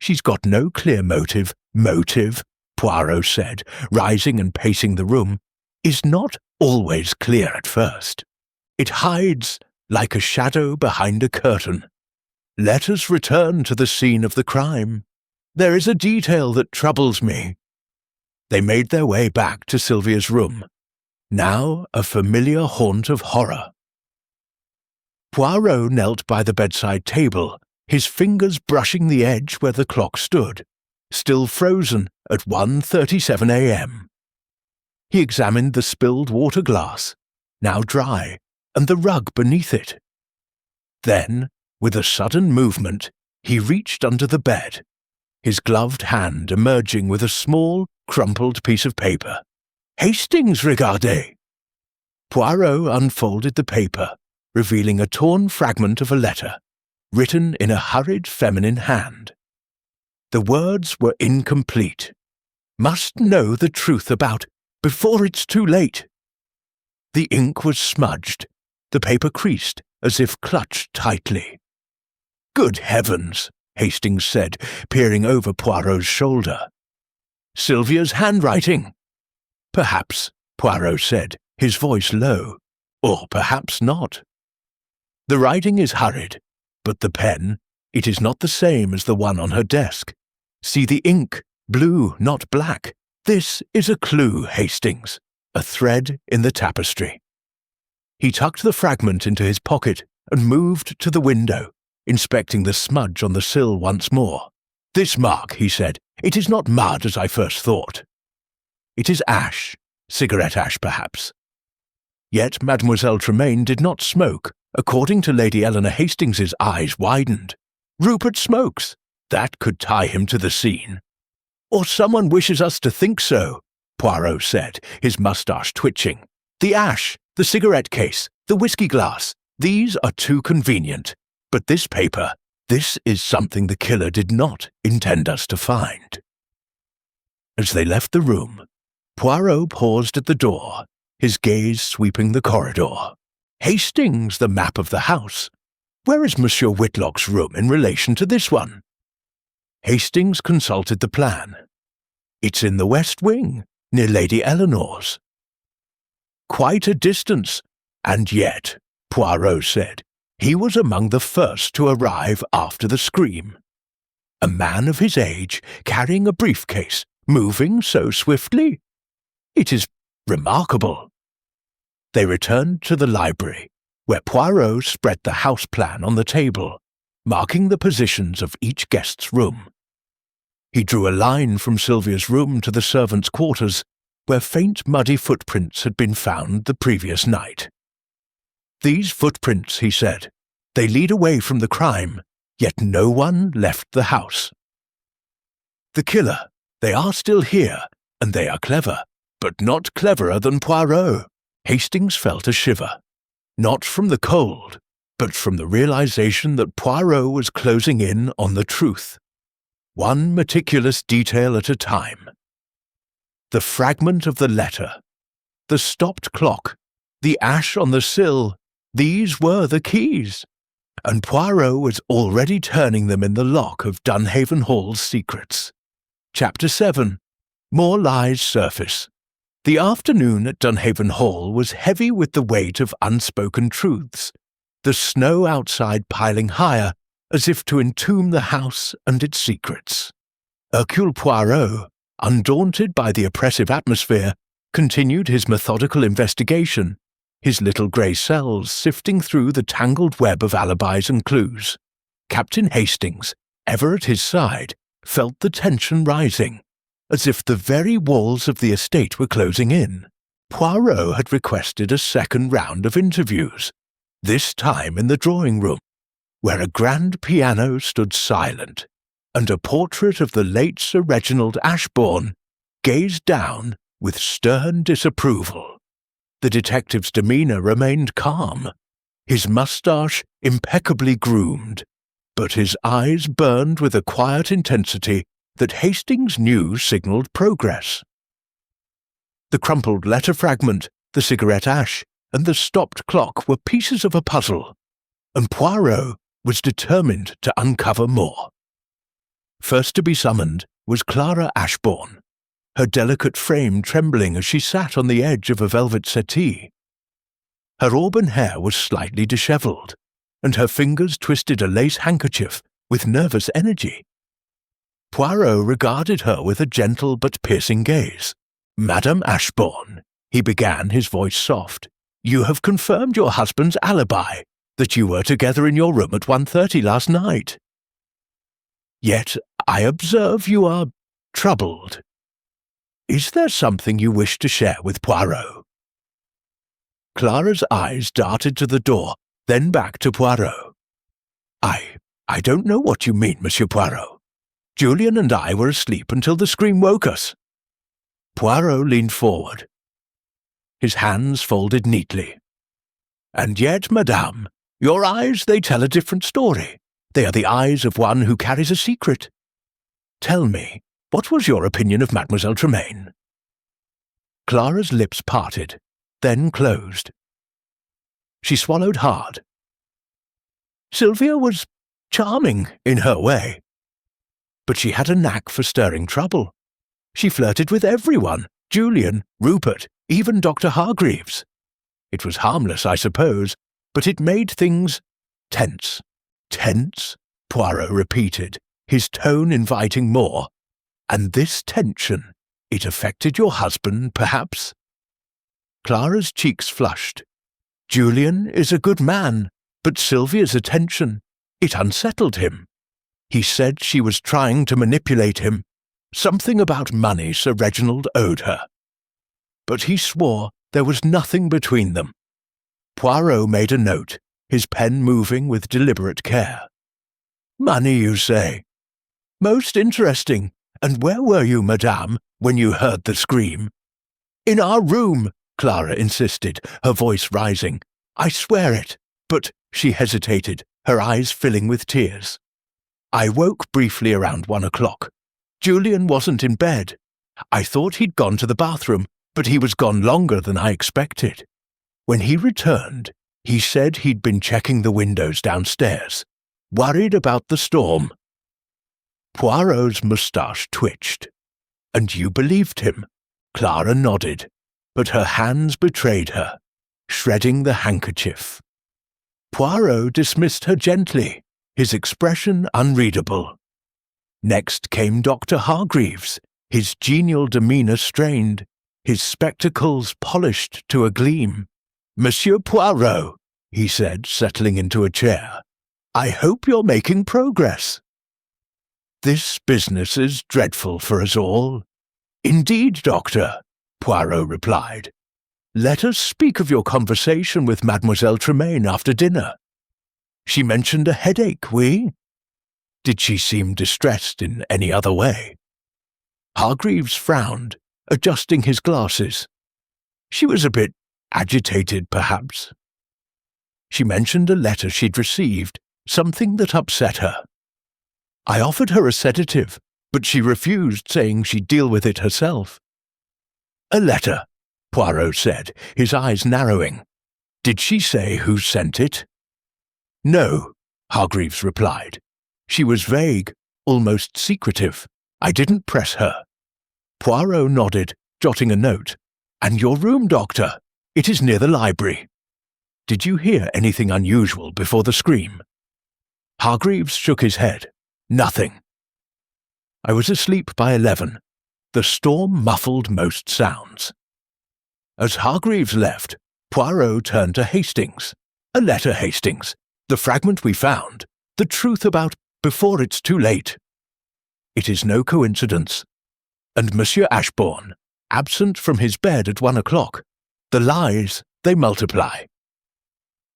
She's got no clear motive." "Motive," Poirot said, rising and pacing the room, "is not always clear at first. It hides like a shadow behind a curtain. Let us return to the scene of the crime. There is a detail that troubles me." They made their way back to Sylvia's room, now a familiar haunt of horror. Poirot knelt by the bedside table, his fingers brushing the edge where the clock stood, still frozen at 1:37 a.m. He examined the spilled water glass, now dry, and the rug beneath it. Then, with a sudden movement, he reached under the bed, his gloved hand emerging with a small, crumpled piece of paper. "Hastings, regardez!" Poirot unfolded the paper, revealing a torn fragment of a letter, written in a hurried feminine hand. The words were incomplete. "Must know the truth about before it's too late." The ink was smudged, the paper creased as if clutched tightly. "Good heavens," Hastings said, peering over Poirot's shoulder. "Sylvia's handwriting." "Perhaps," Poirot said, his voice low, "or perhaps not. The writing is hurried, but the pen, it is not the same as the one on her desk. See the ink, blue, not black. This is a clue, Hastings, a thread in the tapestry." He tucked the fragment into his pocket and moved to the window, inspecting the smudge on the sill once more. "This mark," he said, "it is not mud as I first thought. It is ash, cigarette ash perhaps." Yet Mademoiselle Tremaine did not smoke. According to Lady Eleanor Hastings's eyes widened. "Rupert smokes. That could tie him to the scene." "Or someone wishes us to think so," Poirot said, his moustache twitching. "The ash, the cigarette case, the whiskey glass, these are too convenient. But this paper, this is something the killer did not intend us to find." As they left the room, Poirot paused at the door, his gaze sweeping the corridor. "Hastings, the map of the house. Where is Monsieur Whitlock's room in relation to this one?" Hastings consulted the plan. "It's in the west wing, near Lady Eleanor's." "Quite a distance, and yet," Poirot said, "he was among the first to arrive after the scream. A man of his age, carrying a briefcase, moving so swiftly. It is remarkable." They returned to the library, where Poirot spread the house plan on the table, marking the positions of each guest's room. He drew a line from Sylvia's room to the servants' quarters, where faint muddy footprints had been found the previous night. "These footprints," he said, "they lead away from the crime, yet no one left the house. The killer, they are still here, and they are clever, but not cleverer than Poirot." Hastings felt a shiver, not from the cold, but from the realization that Poirot was closing in on the truth, one meticulous detail at a time. The fragment of the letter, the stopped clock, the ash on the sill, these were the keys, and Poirot was already turning them in the lock of Dunhaven Hall's secrets. Chapter 7. More lies surface. The afternoon at Dunhaven Hall was heavy with the weight of unspoken truths, the snow outside piling higher as if to entomb the house and its secrets. Hercule Poirot, undaunted by the oppressive atmosphere, continued his methodical investigation, his little grey cells sifting through the tangled web of alibis and clues. Captain Hastings, ever at his side, felt the tension rising, as if the very walls of the estate were closing in. Poirot had requested a second round of interviews, this time in the drawing-room, where a grand piano stood silent, and a portrait of the late Sir Reginald Ashbourne gazed down with stern disapproval. The detective's demeanour remained calm, his moustache impeccably groomed, but his eyes burned with a quiet intensity that Hastings knew signalled progress. The crumpled letter fragment, the cigarette ash, and the stopped clock were pieces of a puzzle, and Poirot was determined to uncover more. First to be summoned was Clara Ashbourne, her delicate frame trembling as she sat on the edge of a velvet settee. Her auburn hair was slightly dishevelled, and her fingers twisted a lace handkerchief with nervous energy. Poirot regarded her with a gentle but piercing gaze. "Madame Ashbourne," he began, his voice soft, "you have confirmed your husband's alibi, that you were together in your room at 1:30 last night. Yet I observe you are troubled. Is there something you wish to share with Poirot?" Clara's eyes darted to the door, then back to Poirot. I don't know what you mean, Monsieur Poirot. Julian and I were asleep until the scream woke us." Poirot leaned forward, his hands folded neatly. "And yet, madame, your eyes, they tell a different story. They are the eyes of one who carries a secret. Tell me, what was your opinion of Mademoiselle Tremaine?" Clara's lips parted, then closed. She swallowed hard. "Sylvia was charming in her way, but she had a knack for stirring trouble. She flirted with everyone, Julian, Rupert, even Dr. Hargreaves. It was harmless, I suppose, but it made things tense." "Tense?" Poirot repeated, his tone inviting more. "And this tension, it affected your husband, perhaps?" Clara's cheeks flushed. "Julian is a good man, but Sylvia's attention, it unsettled him. He said she was trying to manipulate him, something about money Sir Reginald owed her. But he swore there was nothing between them." Poirot made a note, his pen moving with deliberate care. "Money, you say? Most interesting. And where were you, madame, when you heard the scream?" "In our room," Clara insisted, her voice rising. "I swear it." But she hesitated, her eyes filling with tears. "I woke briefly around 1 o'clock. Julian wasn't in bed. I thought he'd gone to the bathroom, but he was gone longer than I expected. When he returned, he said he'd been checking the windows downstairs, worried about the storm." Poirot's moustache twitched. "And you believed him?" Clara nodded, but her hands betrayed her, shredding the handkerchief. Poirot dismissed her gently, his expression unreadable. Next came Dr. Hargreaves, his genial demeanour strained, his spectacles polished to a gleam. "Monsieur Poirot," he said, settling into a chair, "I hope you're making progress." "This business is dreadful for us all." "Indeed, Doctor," Poirot replied. "Let us speak of your conversation with Mademoiselle Tremaine after dinner. She mentioned a headache, oui? Did she seem distressed in any other way?" Hargreaves frowned, adjusting his glasses. "She was a bit agitated, perhaps. She mentioned a letter she'd received, something that upset her. I offered her a sedative, but she refused, saying she'd deal with it herself." "A letter," Poirot said, his eyes narrowing. "Did she say who sent it?" "No," Hargreaves replied. "She was vague, almost secretive. I didn't press her." Poirot nodded, jotting a note. "And your room, Doctor? It is near the library. Did you hear anything unusual before the scream?" Hargreaves shook his head. "Nothing. I was asleep by 11. The storm muffled most sounds." As Hargreaves left, Poirot turned to Hastings. "A letter, Hastings. The fragment we found. The truth about before it's too late. It is no coincidence. And Monsieur Ashbourne, absent from his bed at 1 o'clock. The lies, they multiply."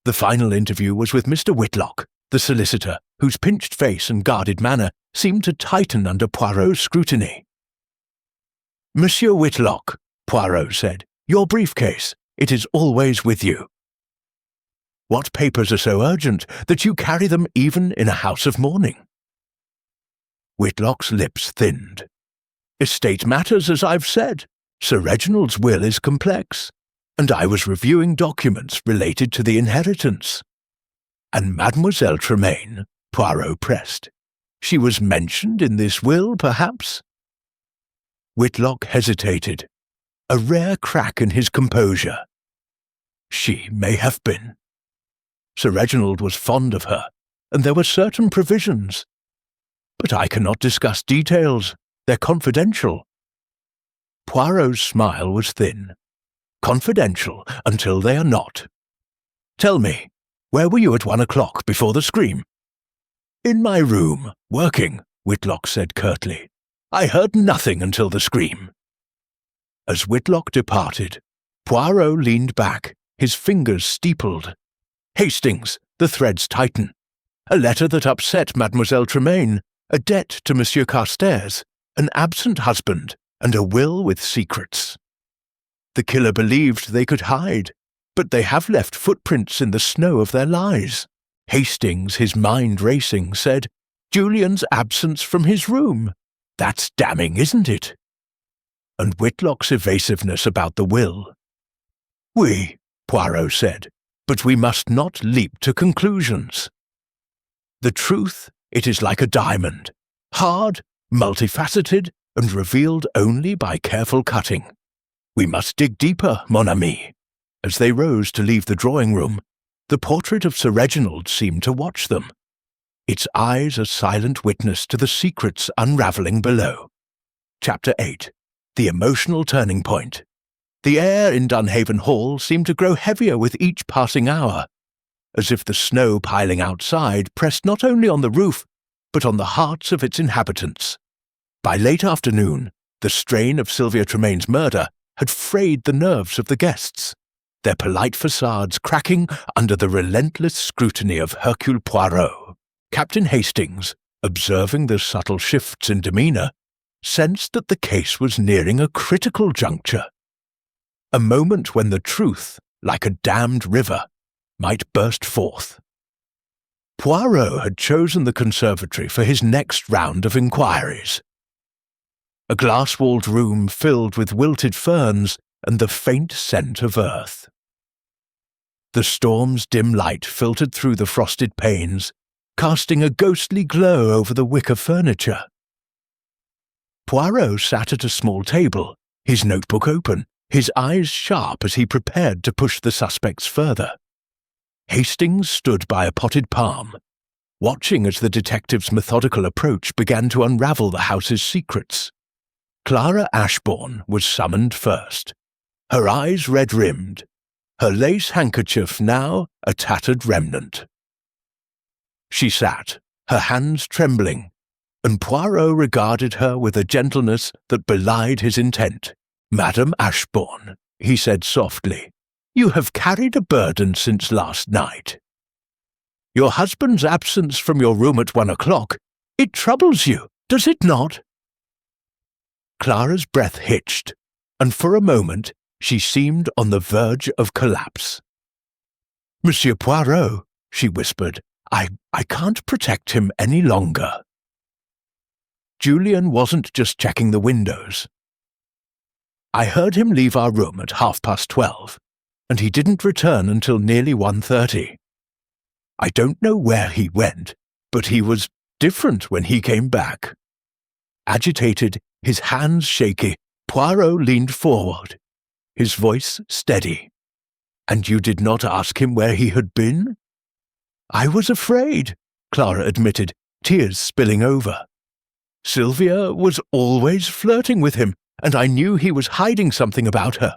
The final interview was with Mr. Whitlock, the solicitor, whose pinched face and guarded manner seemed to tighten under Poirot's scrutiny. "Monsieur Whitlock," Poirot said, "your briefcase, it is always with you. What papers are so urgent that you carry them even in a house of mourning?" Whitlock's lips thinned. "Estate matters, as I've said. Sir Reginald's will is complex, and I was reviewing documents related to the inheritance." "And Mademoiselle Tremaine," Poirot pressed. "She was mentioned in this will, perhaps?" Whitlock hesitated, a rare crack in his composure. "She may have been. Sir Reginald was fond of her, and there were certain provisions. But I cannot discuss details. They're confidential. Poirot's smile was thin. Confidential until they are not. Tell me, where were you at 1 o'clock before the scream? In my room, working, Whitlock said curtly. I heard nothing until the scream. As Whitlock departed, Poirot leaned back, his fingers steepled. Hastings, the threads tighten. A letter that upset Mademoiselle Tremaine, a debt to Monsieur Carstairs, an absent husband, and a will with secrets. The killer believed they could hide, but they have left footprints in the snow of their lies. Hastings, his mind racing, said, Julian's absence from his room. That's damning, isn't it? And Whitlock's evasiveness about the will. Oui, Poirot said, but we must not leap to conclusions. The truth, it is like a diamond, hard, multifaceted, and revealed only by careful cutting. We must dig deeper, mon ami. As they rose to leave the drawing-room, the portrait of Sir Reginald seemed to watch them, its eyes a silent witness to the secrets unravelling below. Chapter 8. The Emotional Turning Point. The air in Dunhaven Hall seemed to grow heavier with each passing hour, as if the snow piling outside pressed not only on the roof, but on the hearts of its inhabitants. By late afternoon, the strain of Sylvia Tremaine's murder had frayed the nerves of the guests, their polite facades cracking under the relentless scrutiny of Hercule Poirot. Captain Hastings, observing the subtle shifts in demeanour, sensed that the case was nearing a critical juncture, a moment when the truth, like a dammed river, might burst forth. Poirot had chosen the conservatory for his next round of inquiries. A glass-walled room filled with wilted ferns and the faint scent of earth. The storm's dim light filtered through the frosted panes, casting a ghostly glow over the wicker furniture. Poirot sat at a small table, his notebook open, his eyes sharp as he prepared to push the suspects further. Hastings stood by a potted palm, watching as the detective's methodical approach began to unravel the house's secrets. Clara Ashbourne was summoned first, her eyes red-rimmed, her lace handkerchief now a tattered remnant. She sat, her hands trembling, and Poirot regarded her with a gentleness that belied his intent. Madame Ashbourne, he said softly, you have carried a burden since last night. Your husband's absence from your room at 1 o'clock, it troubles you, does it not? Clara's breath hitched, and for a moment she seemed on the verge of collapse. Monsieur Poirot, she whispered, I can't protect him any longer. Julian wasn't just checking the windows. I heard him leave our room at 12:30, and he didn't return until nearly 1:30. I don't know where he went, but he was different when he came back. Agitated, his hands shaky, Poirot leaned forward, his voice steady. And you did not ask him where he had been? I was afraid, Clara admitted, tears spilling over. Sylvia was always flirting with him, and I knew he was hiding something about her.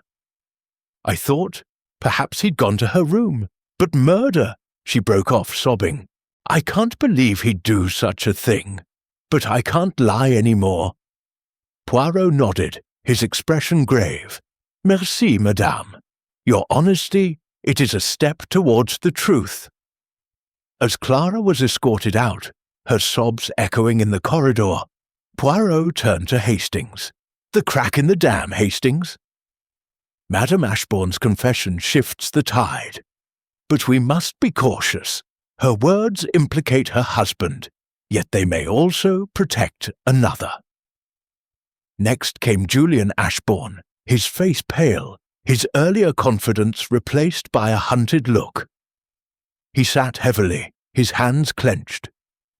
I thought perhaps he'd gone to her room, but murder, she broke off, sobbing. I can't believe he'd do such a thing, but I can't lie any more. Poirot nodded, his expression grave. Merci, madame. Your honesty, it is a step towards the truth. As Clara was escorted out, her sobs echoing in the corridor, Poirot turned to Hastings. The crack in the dam, Hastings. Madame Ashbourne's confession shifts the tide. But we must be cautious. Her words implicate her husband, yet they may also protect another. Next came Julian Ashbourne, his face pale, his earlier confidence replaced by a hunted look. He sat heavily, his hands clenched.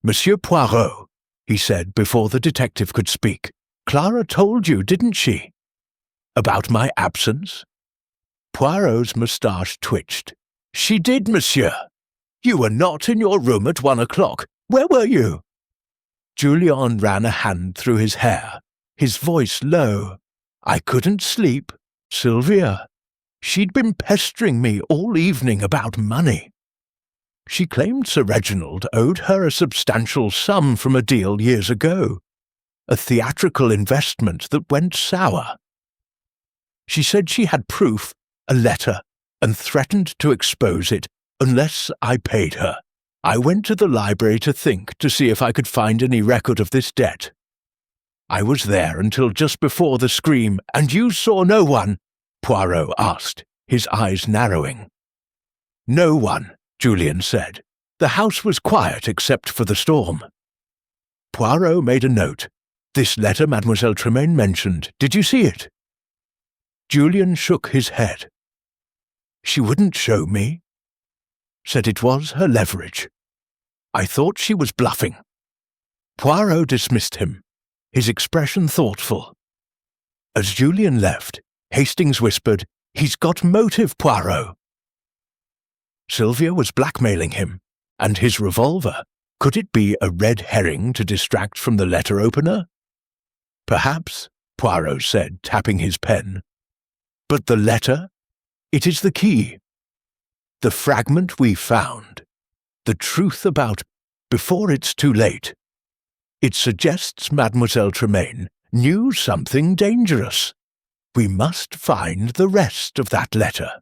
Monsieur Poirot, he said before the detective could speak, Clara told you, didn't she? About my absence? Poirot's moustache twitched. She did, monsieur. You were not in your room at 1 o'clock. Where were you? Julian ran a hand through his hair, his voice low. "I couldn't sleep. Sylvia. She'd been pestering me all evening about money. She claimed Sir Reginald owed her a substantial sum from a deal years ago, a theatrical investment that went sour. She said she had proof, a letter, and threatened to expose it unless I paid her. I went to the library to see if I could find any record of this debt. I was there until just before the scream, and you saw no one?" Poirot asked, his eyes narrowing. "No one," Julian said. "The house was quiet except for the storm." Poirot made a note. "This letter Mademoiselle Tremaine mentioned, did you see it?" Julian shook his head. "She wouldn't show me. Said it was her leverage. I thought she was bluffing." Poirot dismissed him, his expression thoughtful. As Julian left, Hastings whispered, "He's got motive, Poirot." Sylvia was blackmailing him, and his revolver, could it be a red herring to distract from the letter opener? "Perhaps," Poirot said, tapping his pen. "But the letter? It is the key. The fragment we found. The truth about before it's too late. It suggests Mademoiselle Tremaine knew something dangerous. We must find the rest of that letter."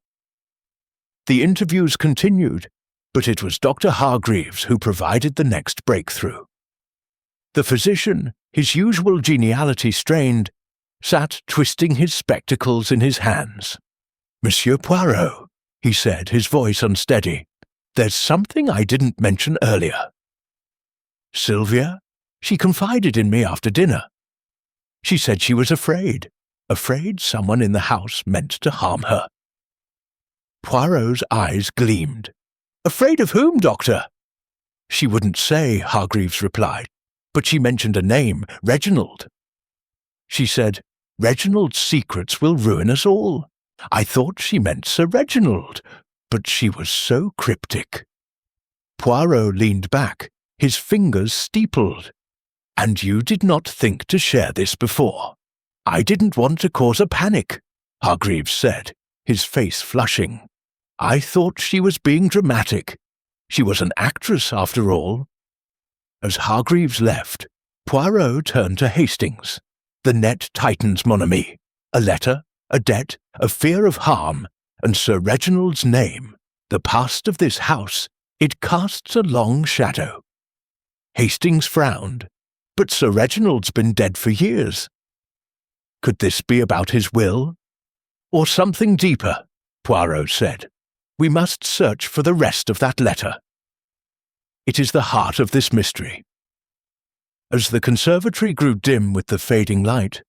The interviews continued, but it was Dr. Hargreaves who provided the next breakthrough. The physician, his usual geniality strained, sat twisting his spectacles in his hands. "Monsieur Poirot," he said, his voice unsteady, "there's something I didn't mention earlier. Sylvia, she confided in me after dinner. She said she was afraid someone in the house meant to harm her." Poirot's eyes gleamed. "Afraid of whom, Doctor?" "She wouldn't say," Hargreaves replied, "but she mentioned a name, Reginald. She said, 'Reginald's secrets will ruin us all.' I thought she meant Sir Reginald, but she was so cryptic." Poirot leaned back, his fingers steepled. "And you did not think to share this before?" "I didn't want to cause a panic," Hargreaves said, his face flushing. "I thought she was being dramatic. She was an actress, after all." As Hargreaves left, Poirot turned to Hastings. "The net tightens, mon ami. A letter, a debt, a fear of harm, and Sir Reginald's name, the past of this house, it casts a long shadow." Hastings frowned. "But Sir Reginald's been dead for years. Could this be about his will? Or something deeper?" Poirot said. "We must search for the rest of that letter. It is the heart of this mystery." As the conservatory grew dim with the fading light,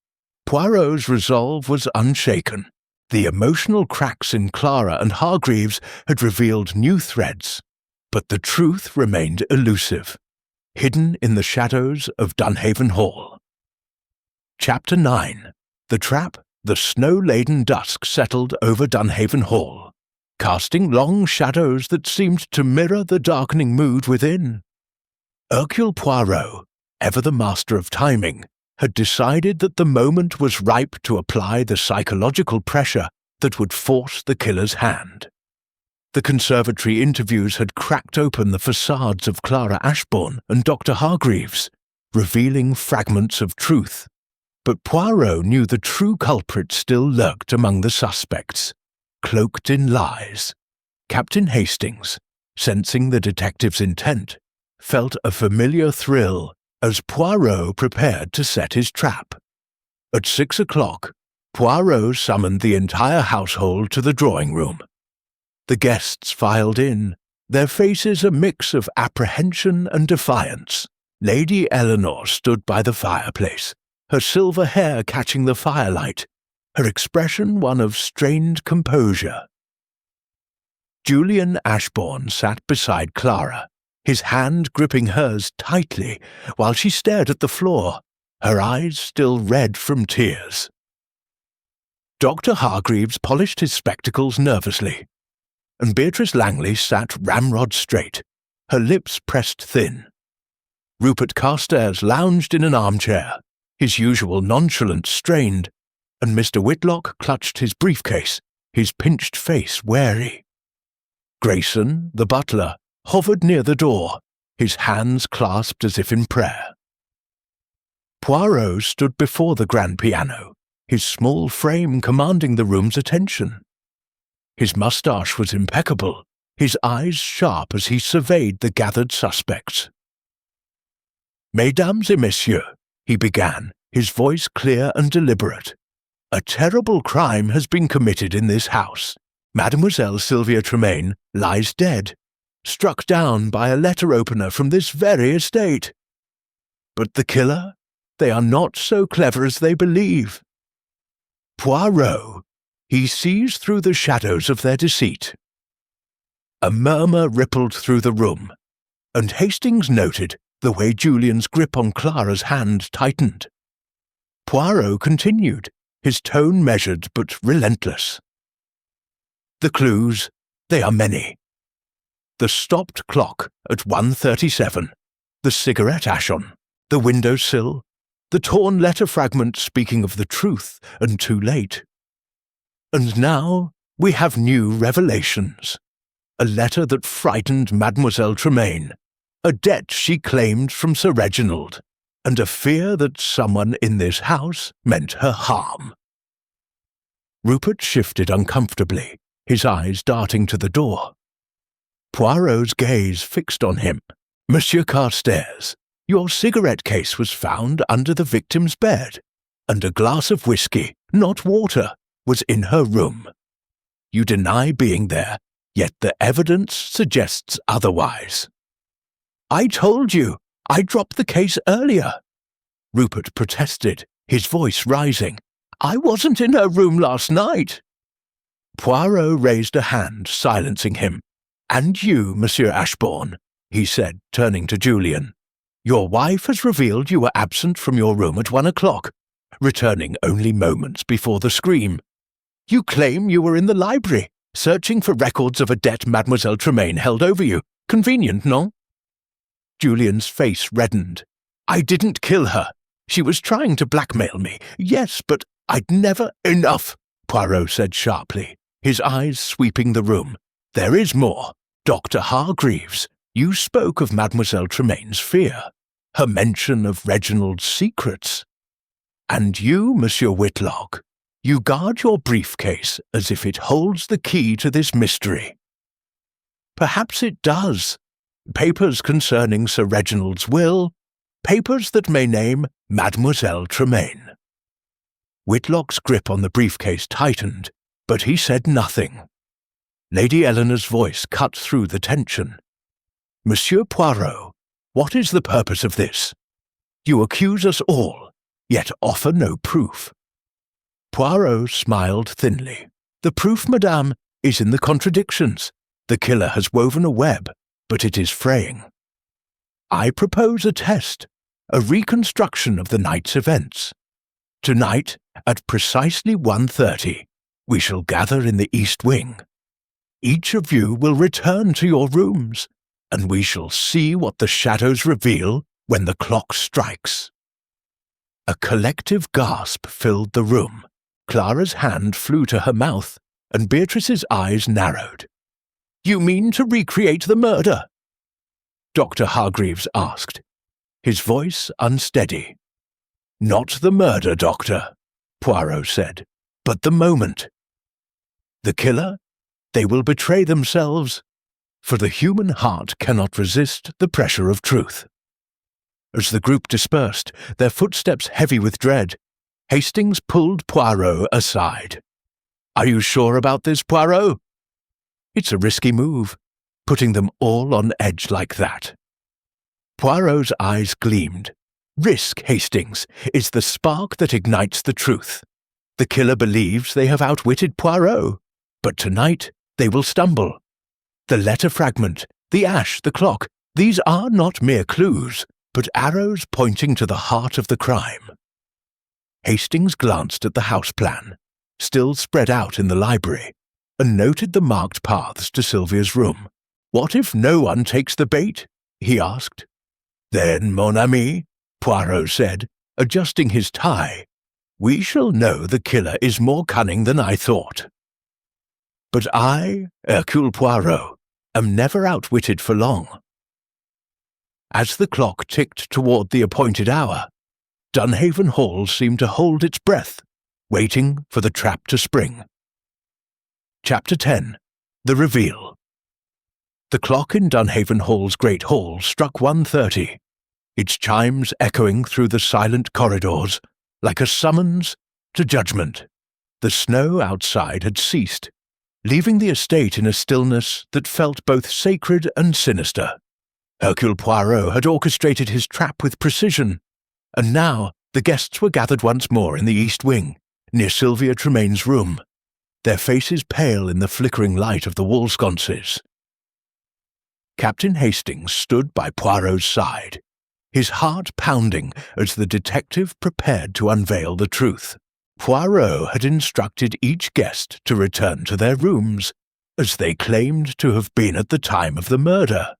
Poirot's resolve was unshaken. The emotional cracks in Clara and Hargreaves had revealed new threads, but the truth remained elusive, hidden in the shadows of Dunhaven Hall. Chapter 9. The Trap. The snow-laden dusk settled over Dunhaven Hall, casting long shadows that seemed to mirror the darkening mood within. Hercule Poirot, ever the master of timing, had decided that the moment was ripe to apply the psychological pressure that would force the killer's hand. The conservatory interviews had cracked open the facades of Clara Ashbourne and Dr. Hargreaves, revealing fragments of truth. But Poirot knew the true culprit still lurked among the suspects, cloaked in lies. Captain Hastings, sensing the detective's intent, felt a familiar thrill as Poirot prepared to set his trap. At 6 o'clock, Poirot summoned the entire household to the drawing-room. The guests filed in, their faces a mix of apprehension and defiance. Lady Eleanor stood by the fireplace, her silver hair catching the firelight, her expression one of strained composure. Julian Ashbourne sat beside Clara, his hand gripping hers tightly while she stared at the floor, her eyes still red from tears. Dr. Hargreaves polished his spectacles nervously, and Beatrice Langley sat ramrod straight, her lips pressed thin. Rupert Carstairs lounged in an armchair, his usual nonchalance strained, and Mr. Whitlock clutched his briefcase, his pinched face wary. Grayson, the butler, hovered near the door, his hands clasped as if in prayer. Poirot stood before the grand piano, his small frame commanding the room's attention. His moustache was impeccable, his eyes sharp as he surveyed the gathered suspects. "Mesdames et messieurs," he began, his voice clear and deliberate, "a terrible crime has been committed in this house. Mademoiselle Sylvia Tremaine lies dead, struck down by a letter-opener from this very estate. But the killer? They are not so clever as they believe. Poirot, he sees through the shadows of their deceit." A murmur rippled through the room, and Hastings noted the way Julian's grip on Clara's hand tightened. Poirot continued, his tone measured but relentless. "The clues, they are many. The stopped clock at 1:37, the cigarette ash on, the window-sill, the torn letter fragment speaking of the truth and too late. And now we have new revelations. A letter that frightened Mademoiselle Tremaine, a debt she claimed from Sir Reginald, and a fear that someone in this house meant her harm." Rupert shifted uncomfortably, his eyes darting to the door. Poirot's gaze fixed on him. "Monsieur Carstairs, your cigarette case was found under the victim's bed, and a glass of whiskey, not water, was in her room. You deny being there, yet the evidence suggests otherwise." "I told you, I dropped the case earlier," Rupert protested, his voice rising. "I wasn't in her room last night." Poirot raised a hand, silencing him. "And you, Monsieur Ashbourne," he said, turning to Julian. "Your wife has revealed you were absent from your room at 1 o'clock, returning only moments before the scream. You claim you were in the library, searching for records of a debt Mademoiselle Tremaine held over you. Convenient, non?" Julian's face reddened. "I didn't kill her. She was trying to blackmail me. Yes, but I'd never—" "Enough," Poirot said sharply, his eyes sweeping the room. "There is more. Dr. Hargreaves, you spoke of Mademoiselle Tremaine's fear, her mention of Reginald's secrets. And you, Monsieur Whitlock, you guard your briefcase as if it holds the key to this mystery. Perhaps it does. Papers concerning Sir Reginald's will, papers that may name Mademoiselle Tremaine." Whitlock's grip on the briefcase tightened, but he said nothing. Lady Eleanor's voice cut through the tension. "Monsieur Poirot, what is the purpose of this? You accuse us all, yet offer no proof." Poirot smiled thinly. "The proof, madame, is in the contradictions. The killer has woven a web, but it is fraying. I propose a test, a reconstruction of the night's events. Tonight, at precisely 1:30, we shall gather in the East Wing. Each of you will return to your rooms, and we shall see what the shadows reveal when the clock strikes." A collective gasp filled the room. Clara's hand flew to her mouth, and Beatrice's eyes narrowed. "You mean to recreate the murder?" Dr. Hargreaves asked, his voice unsteady. "Not the murder, Doctor," Poirot said, "but the moment. The killer? They will betray themselves, for the human heart cannot resist the pressure of truth." As the group dispersed, their footsteps heavy with dread, Hastings pulled Poirot aside. "Are you sure about this, Poirot?" "It's a risky move, putting them all on edge like that." Poirot's eyes gleamed. "Risk, Hastings, is the spark that ignites the truth. The killer believes they have outwitted Poirot, but tonight they will stumble. The letter fragment, the ash, the clock, these are not mere clues, but arrows pointing to the heart of the crime." Hastings glanced at the house plan, still spread out in the library, and noted the marked paths to Sylvia's room. "What if no one takes the bait?" he asked. "Then, mon ami," Poirot said, adjusting his tie, "we shall know the killer is more cunning than I thought." But I, Hercule Poirot, am never outwitted for long. As the clock ticked toward the appointed hour, Dunhaven Hall seemed to hold its breath, waiting for the trap to spring. Chapter 10. The Reveal. The clock in Dunhaven Hall's great hall struck 1:30, its chimes echoing through the silent corridors like a summons to judgment. The snow outside had ceased, leaving the estate in a stillness that felt both sacred and sinister. Hercule Poirot had orchestrated his trap with precision, and now the guests were gathered once more in the east wing, near Sylvia Tremain's room, their faces pale in the flickering light of the wall sconces. Captain Hastings stood by Poirot's side, his heart pounding as the detective prepared to unveil the truth. Poirot had instructed each guest to return to their rooms, as they claimed to have been at the time of the murder,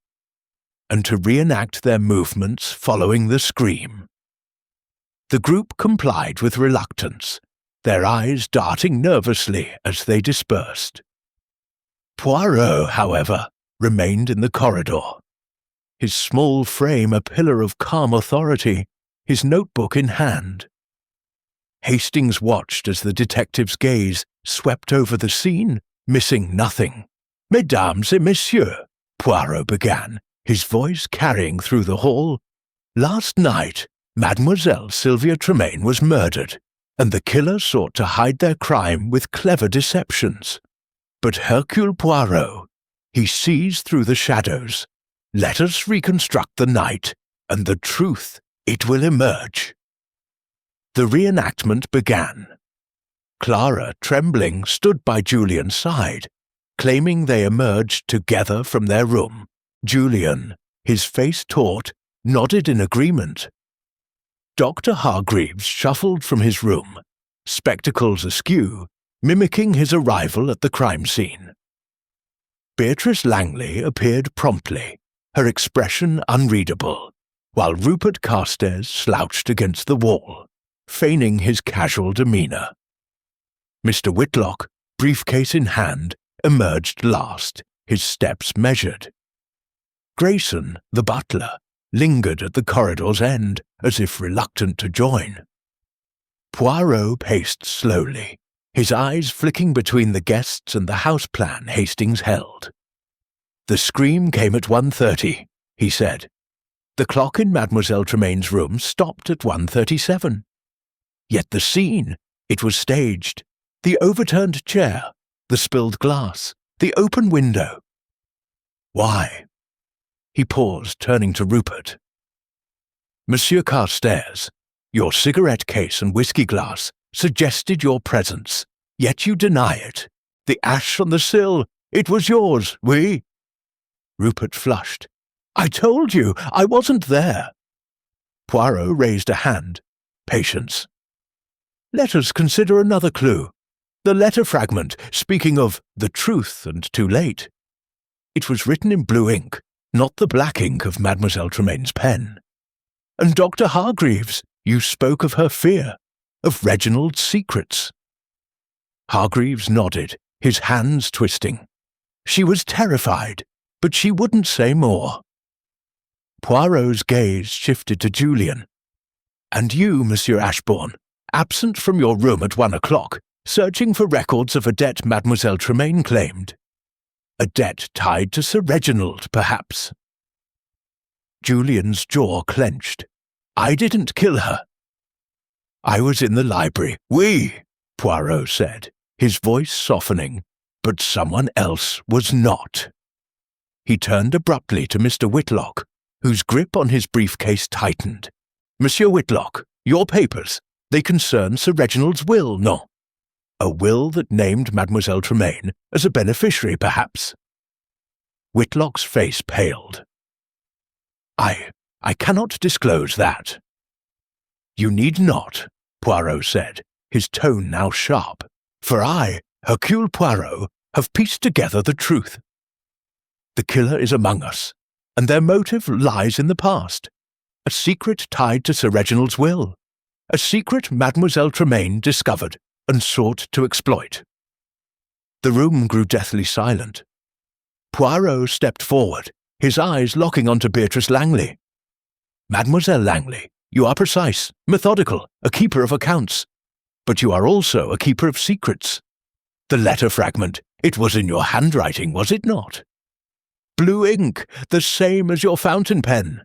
and to reenact their movements following the scream. The group complied with reluctance, their eyes darting nervously as they dispersed. Poirot, however, remained in the corridor, his small frame a pillar of calm authority, his notebook in hand. Hastings watched as the detective's gaze swept over the scene, missing nothing. "Mesdames et messieurs," Poirot began, his voice carrying through the hall, "last night, Mademoiselle Sylvia Tremain was murdered, and the killer sought to hide their crime with clever deceptions. But Hercule Poirot, he sees through the shadows. Let us reconstruct the night, and the truth, it will emerge." The reenactment began. Clara, trembling, stood by Julian's side, claiming they emerged together from their room. Julian, his face taut, nodded in agreement. Dr. Hargreaves shuffled from his room, spectacles askew, mimicking his arrival at the crime scene. Beatrice Langley appeared promptly, her expression unreadable, while Rupert Carstairs slouched against the wall, feigning his casual demeanour. Mr. Whitlock, briefcase in hand, emerged last, his steps measured. Grayson, the butler, lingered at the corridor's end, as if reluctant to join. Poirot paced slowly, his eyes flicking between the guests and the house plan Hastings held. "The scream came at 1:30, he said. "The clock in Mademoiselle Tremain's room stopped at 1:37. Yet the scene, it was staged. The overturned chair, the spilled glass, the open window. Why?" He paused, turning to Rupert. "Monsieur Carstairs, your cigarette case and whiskey glass suggested your presence, yet you deny it. The ash on the sill, it was yours, oui?" Rupert flushed. "I told you, I wasn't there." Poirot raised a hand. "Patience. Let us consider another clue. The letter fragment, speaking of the truth and too late. It was written in blue ink, not the black ink of Mademoiselle Tremain's pen. And Dr. Hargreaves, you spoke of her fear, of Reginald's secrets." Hargreaves nodded, his hands twisting. "She was terrified, but she wouldn't say more." Poirot's gaze shifted to Julian. "And you, Monsieur Ashbourne, absent from your room at 1 o'clock, searching for records of a debt Mademoiselle Tremain claimed. A debt tied to Sir Reginald, perhaps." Julian's jaw clenched. "I didn't kill her." "I was in the library, oui," Poirot said, his voice softening, "but someone else was not." He turned abruptly to Mr. Whitlock, whose grip on his briefcase tightened. "Monsieur Whitlock, your papers, they concern Sir Reginald's will, no? A will that named Mademoiselle Tremain as a beneficiary, perhaps?" Whitlock's face paled. I cannot disclose that." "You need not," Poirot said, his tone now sharp, "for I, Hercule Poirot, have pieced together the truth. The killer is among us, and their motive lies in the past. A secret tied to Sir Reginald's will. A secret Mademoiselle Tremaine discovered and sought to exploit. The room grew deathly silent. Poirot stepped forward, his eyes locking onto Beatrice Langley. "Mademoiselle Langley, you are precise, methodical, a keeper of accounts. But you are also a keeper of secrets. The letter fragment, it was in your handwriting, was it not? Blue ink, the same as your fountain pen."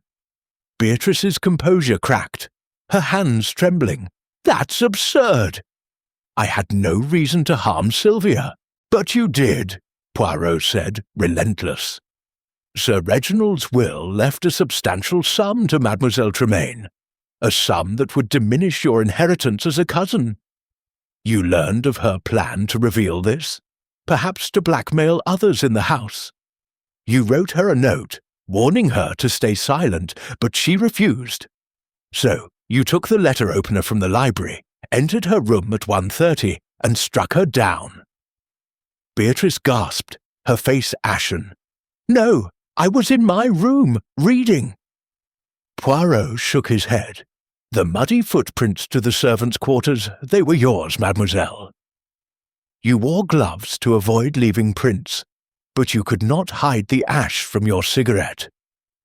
Beatrice's composure cracked, her hands trembling. "That's absurd! I had no reason to harm Sylvia." "But you did," Poirot said, relentless. "Sir Reginald's will left a substantial sum to Mademoiselle Tremaine, a sum that would diminish your inheritance as a cousin. You learned of her plan to reveal this, perhaps to blackmail others in the house. You wrote her a note, warning her to stay silent, but she refused. So you took the letter opener from the library, entered her room at 1:30, and struck her down." Beatrice gasped, her face ashen. "No, I was in my room, reading." Poirot shook his head. "The muddy footprints to the servants' quarters, they were yours, mademoiselle. You wore gloves to avoid leaving prints, but you could not hide the ash from your cigarette.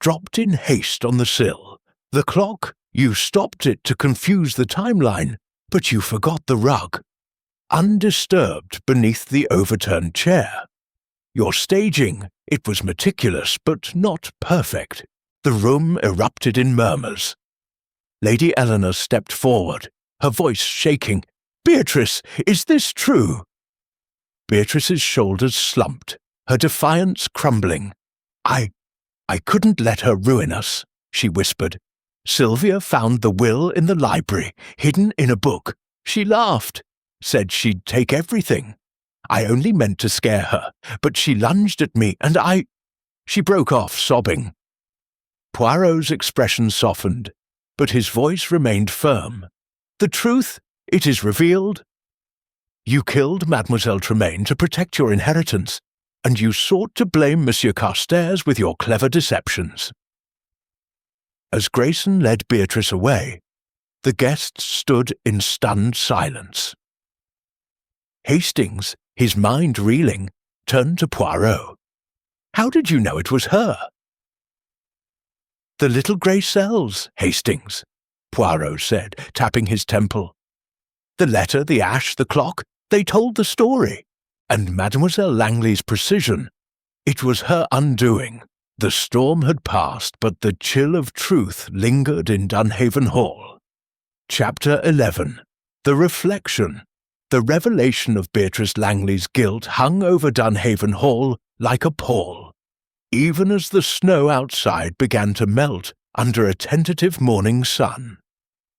Dropped in haste on the sill. The clock, you stopped it to confuse the timeline, but you forgot the rug. Undisturbed beneath the overturned chair. Your staging, it was meticulous but not perfect. The room erupted in murmurs. Lady Eleanor stepped forward, her voice shaking. "Beatrice, is this true?" Beatrice's shoulders slumped, her defiance crumbling. I couldn't let her ruin us," she whispered. "Sylvia found the will in the library, hidden in a book. She laughed, said she'd take everything. I only meant to scare her, but she lunged at me and I—" She broke off, sobbing. Poirot's expression softened, but his voice remained firm. "The truth, it is revealed. You killed Mademoiselle Tremaine to protect your inheritance, and you sought to blame Monsieur Carstairs with your clever deceptions." As Grayson led Beatrice away, the guests stood in stunned silence. Hastings, his mind reeling, turned to Poirot. "How did you know it was her?" "The little grey cells, Hastings," Poirot said, tapping his temple. "The letter, the ash, the clock, they told the story. And Mademoiselle Langley's precision, it was her undoing. The storm had passed, but the chill of truth lingered in Dunhaven Hall." Chapter 11. The Reflection. The revelation of Beatrice Langley's guilt hung over Dunhaven Hall like a pall, even as the snow outside began to melt under a tentative morning sun.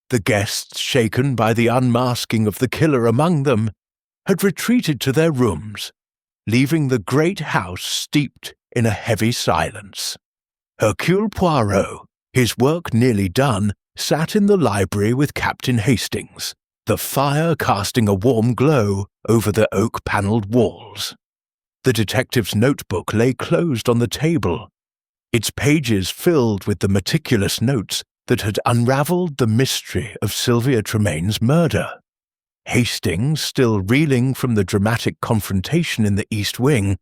The guests, shaken by the unmasking of the killer among them, had retreated to their rooms, leaving the great house steeped in a heavy silence. Hercule Poirot, his work nearly done, sat in the library with Captain Hastings, the fire casting a warm glow over the oak-panelled walls. The detective's notebook lay closed on the table, its pages filled with the meticulous notes that had unravelled the mystery of Sylvia Tremaine's murder. Hastings, still reeling from the dramatic confrontation in the East Wing,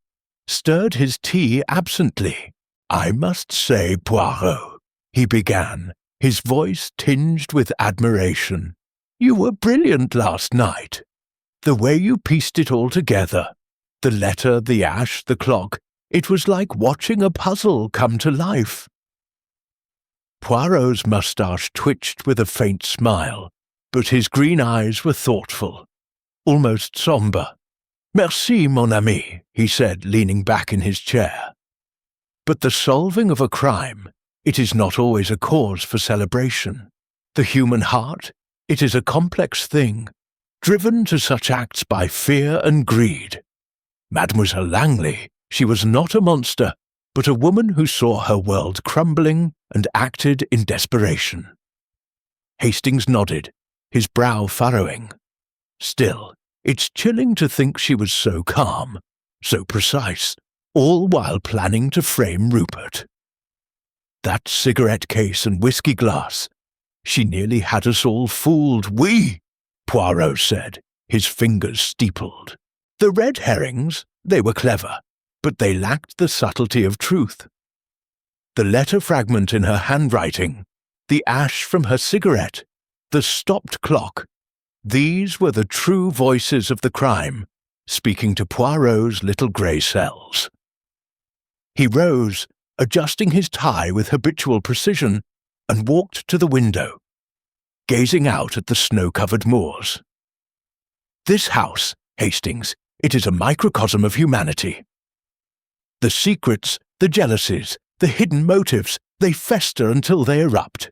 stirred his tea absently. "I must say, Poirot," he began, his voice tinged with admiration, "you were brilliant last night. The way you pieced it all together, the letter, the ash, the clock, it was like watching a puzzle come to life." Poirot's moustache twitched with a faint smile, but his green eyes were thoughtful, almost sombre. "Merci, mon ami," he said, leaning back in his chair. "But the solving of a crime, it is not always a cause for celebration. The human heart, it is a complex thing, driven to such acts by fear and greed. Mademoiselle Langley, she was not a monster, but a woman who saw her world crumbling and acted in desperation." Hastings nodded, his brow furrowing. "Still, it's chilling to think she was so calm, so precise, all while planning to frame Rupert." That cigarette case and whiskey glass. She nearly had us all fooled. Oui, Poirot said, his fingers steepled. The red herrings, they were clever, but they lacked the subtlety of truth. The letter fragment in her handwriting, the ash from her cigarette, the stopped clock, these were the true voices of the crime, speaking to Poirot's little grey cells. He rose, adjusting his tie with habitual precision, and walked to the window, gazing out at the snow-covered moors. This house, Hastings, it is a microcosm of humanity. The secrets, the jealousies, the hidden motives, they fester until they erupt.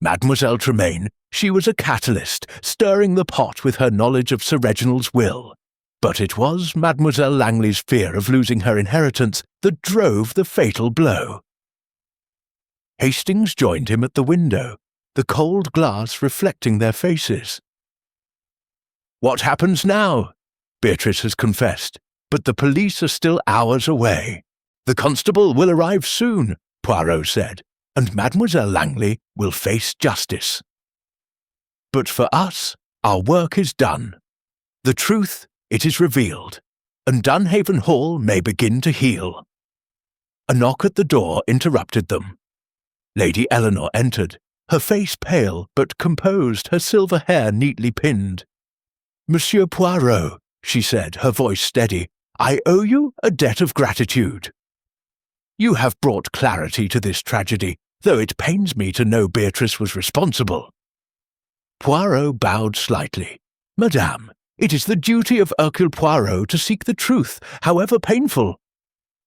Mademoiselle Tremaine, she was a catalyst, stirring the pot with her knowledge of Sir Reginald's will. But it was Mademoiselle Langley's fear of losing her inheritance that drove the fatal blow. Hastings joined him at the window, the cold glass reflecting their faces. "What happens now?" Beatrice has confessed, but the police are still hours away. "The constable will arrive soon," Poirot said, "and Mademoiselle Langley will face justice. But for us, our work is done. The truth, it is revealed, and Dunhaven Hall may begin to heal." A knock at the door interrupted them. Lady Eleanor entered, her face pale but composed, her silver hair neatly pinned. "Monsieur Poirot," she said, her voice steady, "I owe you a debt of gratitude. You have brought clarity to this tragedy, though it pains me to know Beatrice was responsible." Poirot bowed slightly. "Madame, it is the duty of Hercule Poirot to seek the truth, however painful.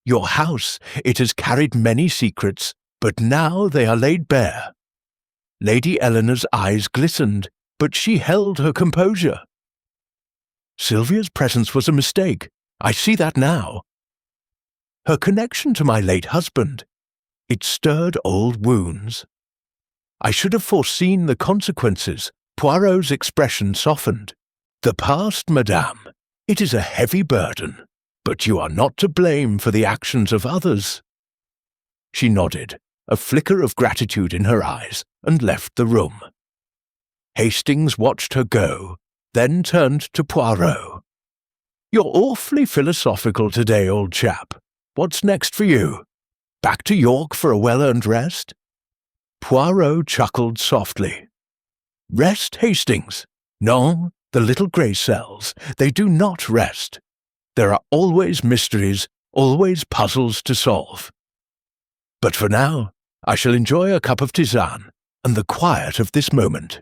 Your house, it has carried many secrets, but now they are laid bare." Lady Eleanor's eyes glistened, but she held her composure. "Sylvia's presence was a mistake. I see that now. Her connection to my late husband, it stirred old wounds. I should have foreseen the consequences." Poirot's expression softened. "The past, madame, it is a heavy burden, but you are not to blame for the actions of others." She nodded, a flicker of gratitude in her eyes, and left the room. Hastings watched her go, then turned to Poirot. "You're awfully philosophical today, old chap. What's next for you? Back to York for a well-earned rest?" Poirot chuckled softly. "Rest, Hastings? No, the little grey cells, they do not rest. There are always mysteries, always puzzles to solve. But for now, I shall enjoy a cup of tisane and the quiet of this moment."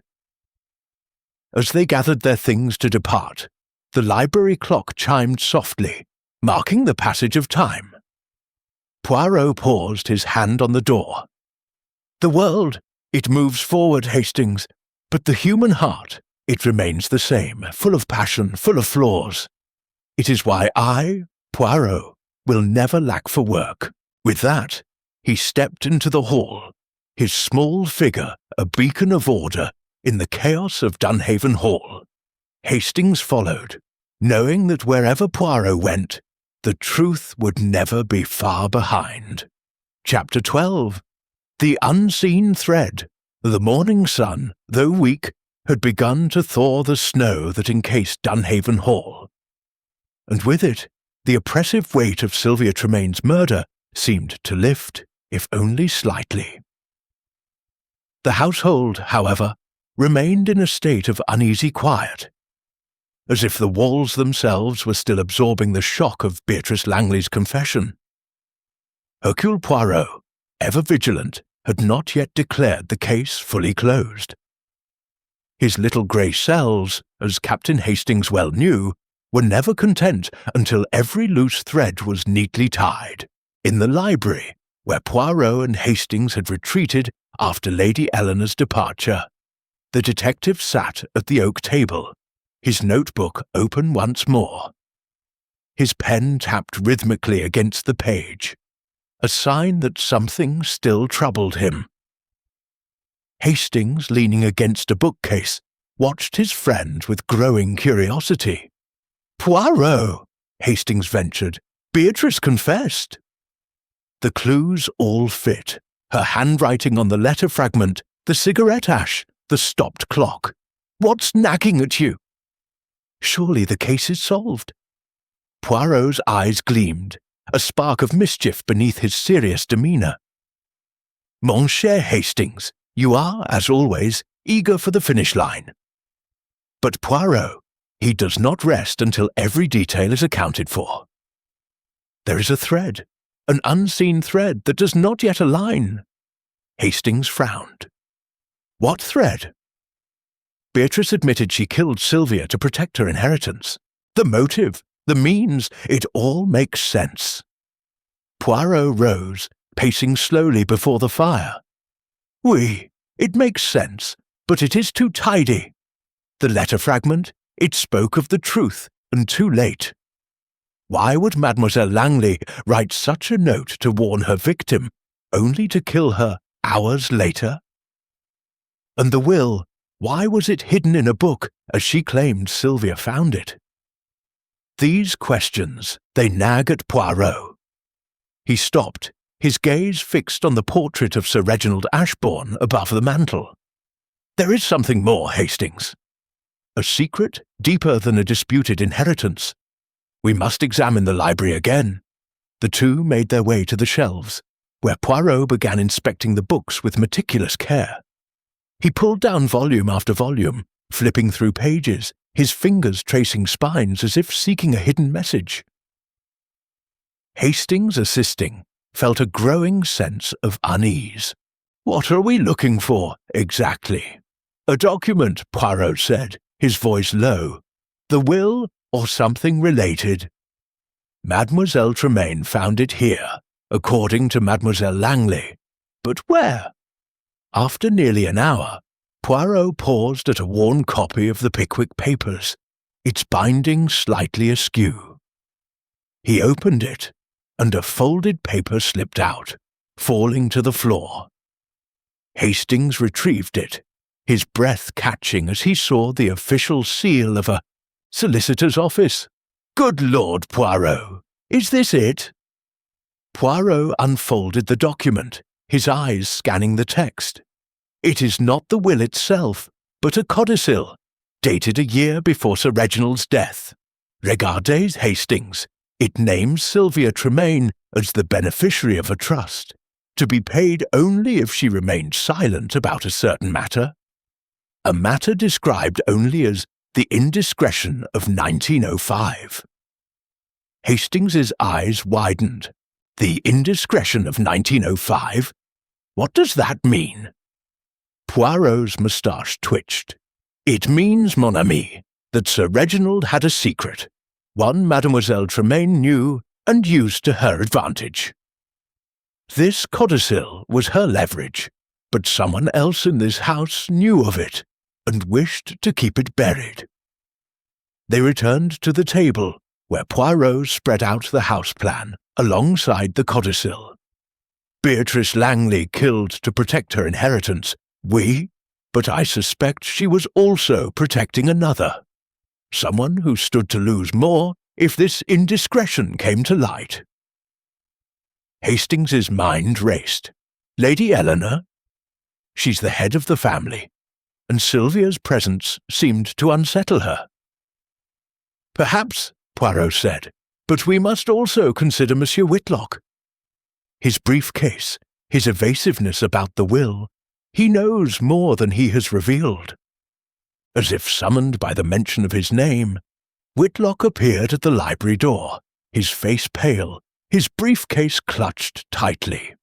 As they gathered their things to depart, the library clock chimed softly, marking the passage of time. Poirot paused, his hand on the door. "The world, it moves forward, Hastings, but the human heart, it remains the same, full of passion, full of flaws. It is why I, Poirot, will never lack for work." With that, he stepped into the hall, his small figure a beacon of order in the chaos of Dunhaven Hall. Hastings followed, knowing that wherever Poirot went, the truth would never be far behind. Chapter 12. The unseen thread. The morning sun, though weak, had begun to thaw the snow that encased Dunhaven Hall. And with it, the oppressive weight of Sylvia Tremaine's murder seemed to lift, if only slightly. The household, however, remained in a state of uneasy quiet, as if the walls themselves were still absorbing the shock of Beatrice Langley's confession. Hercule Poirot, ever vigilant, had not yet declared the case fully closed. His little grey cells, as Captain Hastings well knew, were never content until every loose thread was neatly tied. In the library, where Poirot and Hastings had retreated after Lady Eleanor's departure, the detective sat at the oak table, his notebook open once more. His pen tapped rhythmically against the page, a sign that something still troubled him. Hastings, leaning against a bookcase, watched his friend with growing curiosity. "Poirot," Hastings ventured, "Beatrice confessed." "The clues all fit," Her handwriting on the letter fragment, the cigarette ash, the stopped clock. What's nagging at you? Surely the case is solved. Poirot's eyes gleamed, a spark of mischief beneath his serious demeanour. Mon cher Hastings, you are, as always, eager for the finish line. But Poirot, he does not rest until every detail is accounted for. There is a thread, an unseen thread that does not yet align. Hastings frowned. What thread? Beatrice admitted she killed Sylvia to protect her inheritance. The motive, the means, it all makes sense. Poirot rose, pacing slowly before the fire. Oui, it makes sense, but it is too tidy. The letter fragment, it spoke of the truth, and too late. Why would Mademoiselle Langley write such a note to warn her victim, only to kill her hours later? And the will, why was it hidden in a book, as she claimed Sylvia found it? These questions, they nag at Poirot. He stopped, his gaze fixed on the portrait of Sir Reginald Ashbourne above the mantel. There is something more, Hastings. A secret deeper than a disputed inheritance. We must examine the library again. The two made their way to the shelves, where Poirot began inspecting the books with meticulous care. He pulled down volume after volume, flipping through pages, his fingers tracing spines as if seeking a hidden message. Hastings, assisting, felt a growing sense of unease. What are we looking for, exactly? A document, Poirot said, his voice low. The will, or something related? Mademoiselle Tremaine found it here, according to Mademoiselle Langley. But where? After nearly an hour, Poirot paused at a worn copy of the Pickwick Papers, its binding slightly askew. He opened it, and a folded paper slipped out, falling to the floor. Hastings retrieved it, his breath catching as he saw the official seal of a solicitor's office. Good Lord, Poirot, is this it? Poirot unfolded the document, his eyes scanning the text. It is not the will itself, but a codicil, dated a year before Sir Reginald's death. Regardez, Hastings, it names Sylvia Tremaine as the beneficiary of a trust, to be paid only if she remained silent about a certain matter. A matter described only as the indiscretion of 1905. Hastings's eyes widened. The indiscretion of 1905? What does that mean? Poirot's moustache twitched. It means, mon ami, that Sir Reginald had a secret, one Mademoiselle Tremaine knew and used to her advantage. This codicil was her leverage, but someone else in this house knew of it and wished to keep it buried. They returned to the table, where Poirot spread out the house plan alongside the codicil. Beatrice Langley killed to protect her inheritance, oui, but I suspect she was also protecting another. Someone who stood to lose more if this indiscretion came to light. Hastings's mind raced. Lady Eleanor? She's the head of the family, and Sylvia's presence seemed to unsettle her. Perhaps, Poirot said, but we must also consider Monsieur Whitlock. His briefcase, his evasiveness about the will, he knows more than he has revealed. As if summoned by the mention of his name, Whitlock appeared at the library door, his face pale, his briefcase clutched tightly.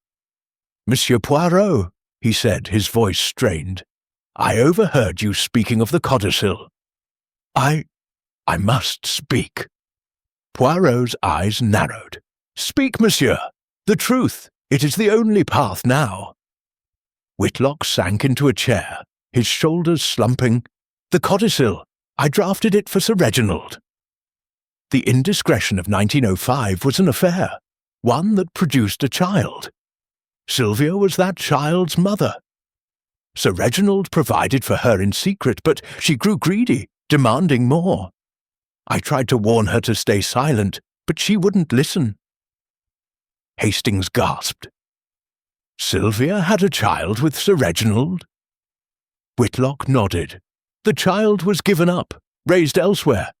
Monsieur Poirot, he said, his voice strained, I overheard you speaking of the codicil. I must speak. Poirot's eyes narrowed. Speak, monsieur. The truth. It is the only path now. Whitlock sank into a chair, his shoulders slumping. The codicil. I drafted it for Sir Reginald. The indiscretion of 1905 was an affair, one that produced a child. Sylvia was that child's mother. Sir Reginald provided for her in secret, but she grew greedy, demanding more. I tried to warn her to stay silent, but she wouldn't listen. Hastings gasped. Sylvia had a child with Sir Reginald? Whitlock nodded. The child was given up, raised elsewhere.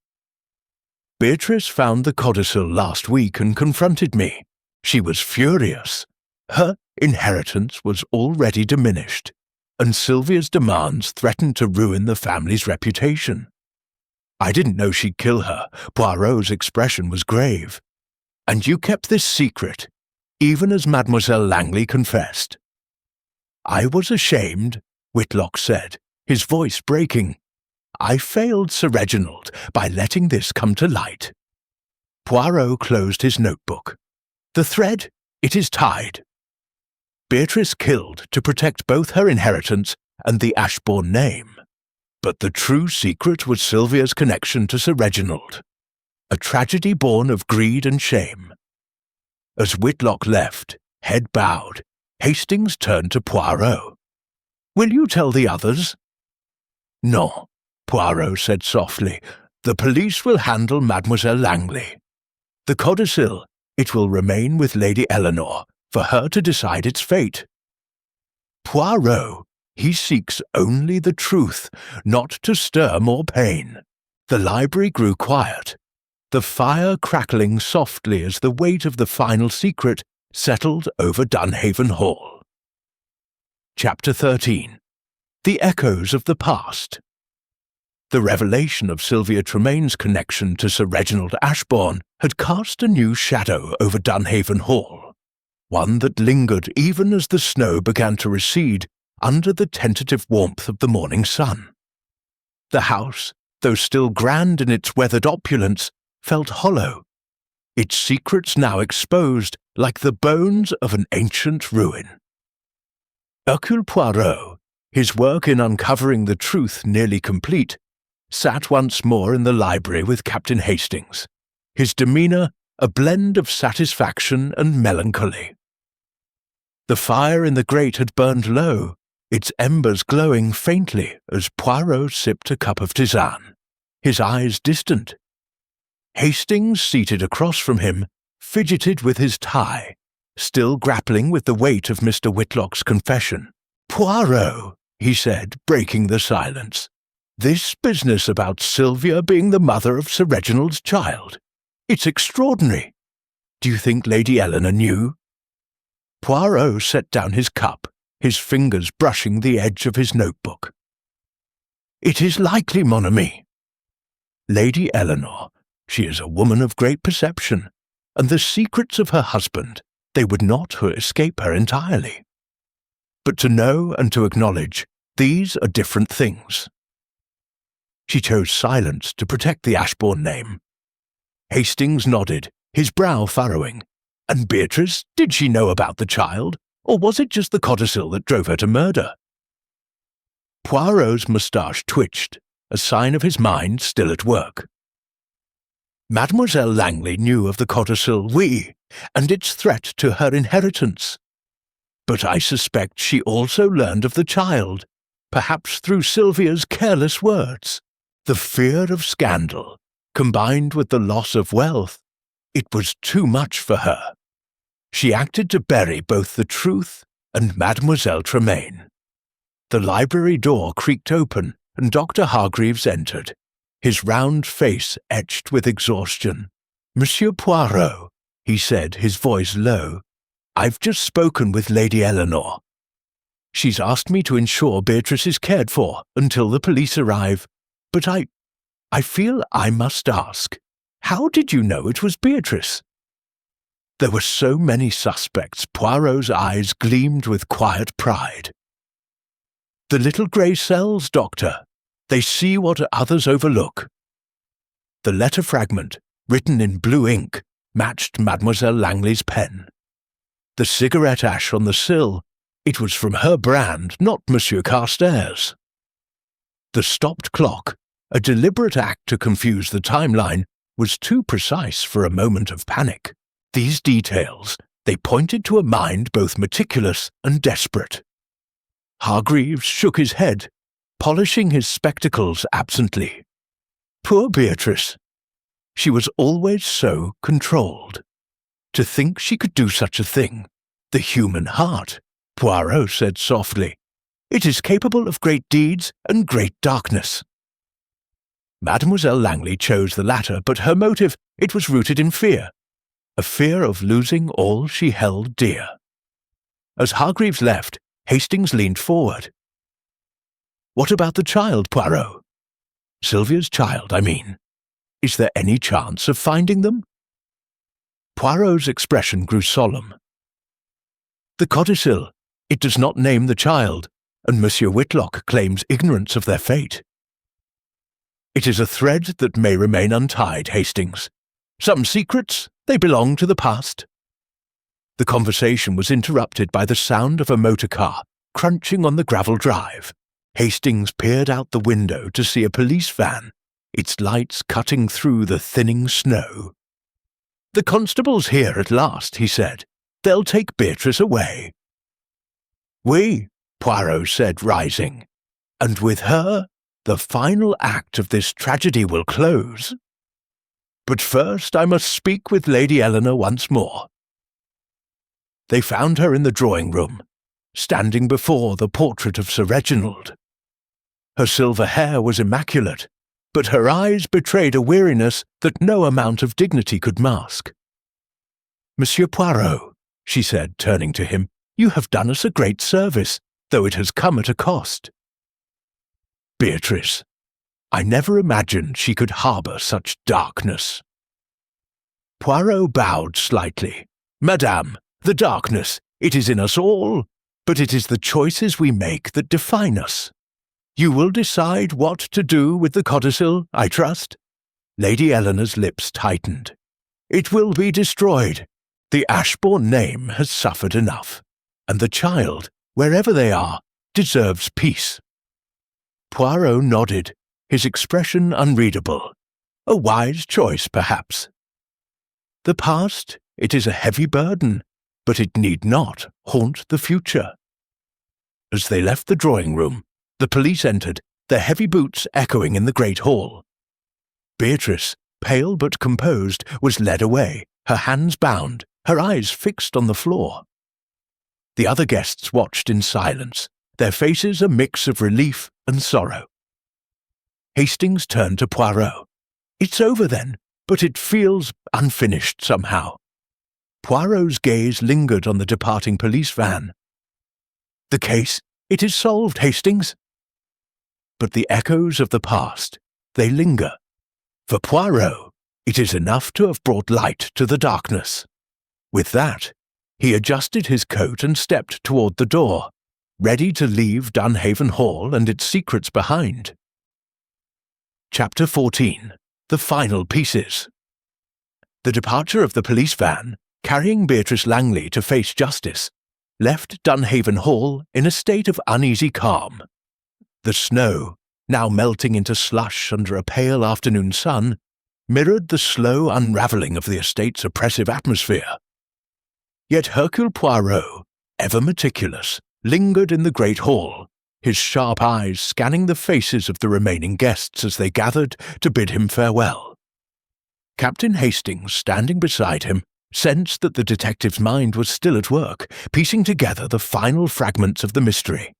Beatrice found the codicil last week and confronted me. She was furious. Her inheritance was already diminished, and Sylvia's demands threatened to ruin the family's reputation. I didn't know she'd kill her. Poirot's expression was grave. And you kept this secret, even as Mademoiselle Langley confessed. I was ashamed, Whitlock said, his voice breaking. I failed Sir Reginald by letting this come to light. Poirot closed his notebook. The thread, it is tied. Beatrice killed to protect both her inheritance and the Ashbourne name. But the true secret was Sylvia's connection to Sir Reginald, a tragedy born of greed and shame. As Whitlock left, head bowed, Hastings turned to Poirot. Will you tell the others? No, Poirot said softly. The police will handle Mademoiselle Langley. The codicil, it will remain with Lady Eleanor, for her to decide its fate. Poirot, he seeks only the truth, not to stir more pain. The library grew quiet, the fire crackling softly as the weight of the final secret settled over Dunhaven Hall. Chapter 13. The Echoes of the Past. The revelation of Sylvia Tremane's connection to Sir Reginald Ashbourne had cast a new shadow over Dunhaven Hall, one that lingered even as the snow began to recede under the tentative warmth of the morning sun. The house, though still grand in its weathered opulence, felt hollow, its secrets now exposed like the bones of an ancient ruin. Hercule Poirot, his work in uncovering the truth nearly complete, sat once more in the library with Captain Hastings, his demeanour a blend of satisfaction and melancholy. The fire in the grate had burned low, its embers glowing faintly as Poirot sipped a cup of tisane, his eyes distant. Hastings, seated across from him, fidgeted with his tie, still grappling with the weight of Mr. Whitlock's confession. Poirot, he said, breaking the silence. This business about Sylvia being the mother of Sir Reginald's child. It's extraordinary. Do you think Lady Eleanor knew? Poirot set down his cup, his fingers brushing the edge of his notebook. It is likely, mon ami. Lady Eleanor, she is a woman of great perception, and the secrets of her husband, they would not escape her entirely. But to know and to acknowledge, these are different things. She chose silence to protect the Ashbourne name. Hastings nodded, his brow furrowing. And Beatrice, did she know about the child, or was it just the codicil that drove her to murder? Poirot's moustache twitched, a sign of his mind still at work. Mademoiselle Langley knew of the codicil, oui, and its threat to her inheritance. But I suspect she also learned of the child, perhaps through Sylvia's careless words. The fear of scandal, combined with the loss of wealth, it was too much for her. She acted to bury both the truth and Mademoiselle Tremaine. The library door creaked open, and Dr. Hargreaves entered, his round face etched with exhaustion. Monsieur Poirot, he said, his voice low, I've just spoken with Lady Eleanor. She's asked me to ensure Beatrice is cared for until the police arrive. But I feel I must ask, how did you know it was Beatrice? There were so many suspects, Poirot's eyes gleamed with quiet pride. The little grey cells, Doctor. They see what others overlook. The letter fragment, written in blue ink, matched Mademoiselle Langley's pen. The cigarette ash on the sill, it was from her brand, not Monsieur Carstairs'. The stopped clock, a deliberate act to confuse the timeline, was too precise for a moment of panic. These details, they pointed to a mind both meticulous and desperate. Hargreaves shook his head, polishing his spectacles absently. Poor Beatrice. She was always so controlled. To think she could do such a thing, the human heart, Poirot said softly. "It is capable of great deeds and great darkness." Mademoiselle Langley chose the latter, but her motive, it was rooted in fear, a fear of losing all she held dear. As Hargreaves left, Hastings leaned forward. "What about the child, Poirot? Sylvia's child, I mean. Is there any chance of finding them?" Poirot's expression grew solemn. "The codicil, it does not name the child, and Monsieur Whitlock claims ignorance of their fate." "It is a thread that may remain untied, Hastings. Some secrets, they belong to the past." The conversation was interrupted by the sound of a motor car crunching on the gravel drive. Hastings peered out the window to see a police van, its lights cutting through the thinning snow. "The constable's here at last," he said. "They'll take Beatrice away." "Oui," Poirot said, rising. "And with her, the final act of this tragedy will close. But first I must speak with Lady Eleanor once more." They found her in the drawing-room, standing before the portrait of Sir Reginald. Her silver hair was immaculate, but her eyes betrayed a weariness that no amount of dignity could mask. "Monsieur Poirot," she said, turning to him, "you have done us a great service, though it has come at a cost." "Beatrice, I never imagined she could harbour such darkness." Poirot bowed slightly. "Madame, the darkness, it is in us all, but it is the choices we make that define us. You will decide what to do with the codicil, I trust?" Lady Eleanor's lips tightened. "It will be destroyed. The Ashbourne name has suffered enough, and the child, wherever they are, deserves peace." Poirot nodded, his expression unreadable. A wise choice, perhaps. "The past, it is a heavy burden, but it need not haunt the future." As they left the drawing-room, the police entered, their heavy boots echoing in the great hall. Beatrice, pale but composed, was led away, her hands bound, her eyes fixed on the floor. The other guests watched in silence, their faces a mix of relief and sorrow. Hastings turned to Poirot. "It's over then, but it feels unfinished somehow." Poirot's gaze lingered on the departing police van. "The case, it is solved, Hastings." But the echoes of the past, they linger. For Poirot, it is enough to have brought light to the darkness. With that, he adjusted his coat and stepped toward the door, ready to leave Dunhaven Hall and its secrets behind. Chapter 14. The Final Pieces. The departure of the police van, carrying Beatrice Langley to face justice, left Dunhaven Hall in a state of uneasy calm. The snow, now melting into slush under a pale afternoon sun, mirrored the slow unravelling of the estate's oppressive atmosphere. Yet Hercule Poirot, ever meticulous, lingered in the great hall, his sharp eyes scanning the faces of the remaining guests as they gathered to bid him farewell. Captain Hastings, standing beside him, sensed that the detective's mind was still at work, piecing together the final fragments of the mystery.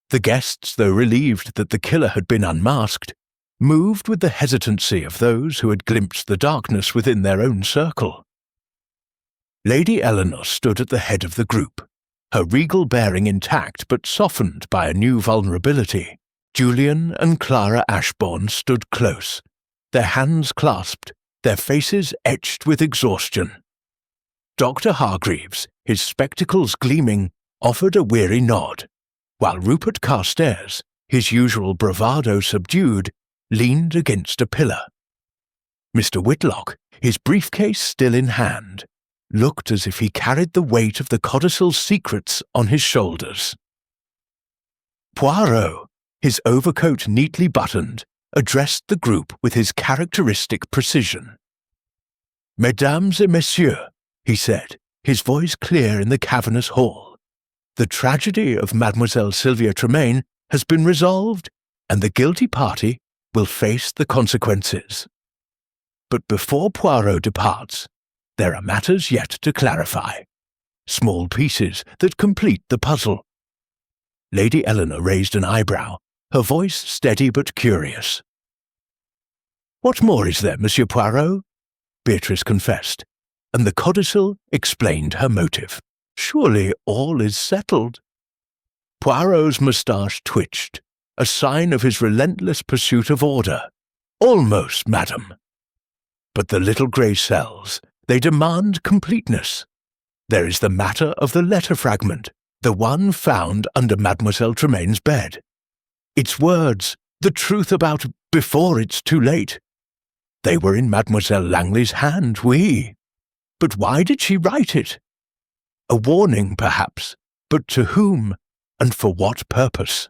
The guests, though relieved that the killer had been unmasked, moved with the hesitancy of those who had glimpsed the darkness within their own circle. Lady Eleanor stood at the head of the group, her regal bearing intact but softened by a new vulnerability. Julian and Clara Ashbourne stood close, their hands clasped, their faces etched with exhaustion. Dr. Hargreaves, his spectacles gleaming, offered a weary nod, while Rupert Carstairs, his usual bravado subdued, leaned against a pillar. Mr. Whitlock, his briefcase still in hand, looked as if he carried the weight of the codicil's secrets on his shoulders. Poirot, his overcoat neatly buttoned, addressed the group with his characteristic precision. "Mesdames et messieurs," he said, his voice clear in the cavernous hall, "the tragedy of Mademoiselle Sylvia Tremaine has been resolved, and the guilty party will face the consequences. But before Poirot departs, there are matters yet to clarify. small pieces that complete the puzzle. Lady Eleanor raised an eyebrow, her voice steady but curious. "What more is there, Monsieur Poirot?" Beatrice confessed, and the codicil explained her motive. "Surely all is settled." Poirot's moustache twitched, a sign of his relentless pursuit of order. "Almost, madam. But the little grey cells, they demand completeness. There is the matter of the letter fragment, the one found under Mademoiselle Tremaine's bed. Its words, the truth about before it's too late. They were in Mademoiselle Langley's hand, oui. But why did she write it? A warning, perhaps, but to whom, and for what purpose?"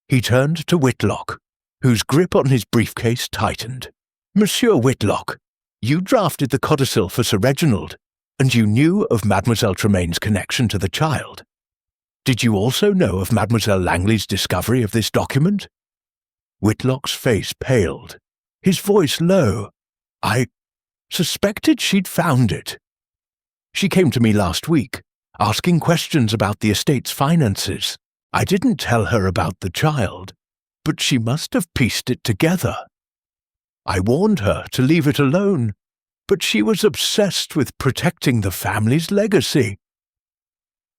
He turned to Whitlock, whose grip on his briefcase tightened. "Monsieur Whitlock, you drafted the codicil for Sir Reginald, and you knew of Mademoiselle Tremaine's connection to the child. Did you also know of Mademoiselle Langley's discovery of this document?" Whitlock's face paled, his voice low. "I suspected she'd found it. She came to me last week, asking questions about the estate's finances. I didn't tell her about the child, but she must have pieced it together. I warned her to leave it alone, but she was obsessed with protecting the family's legacy."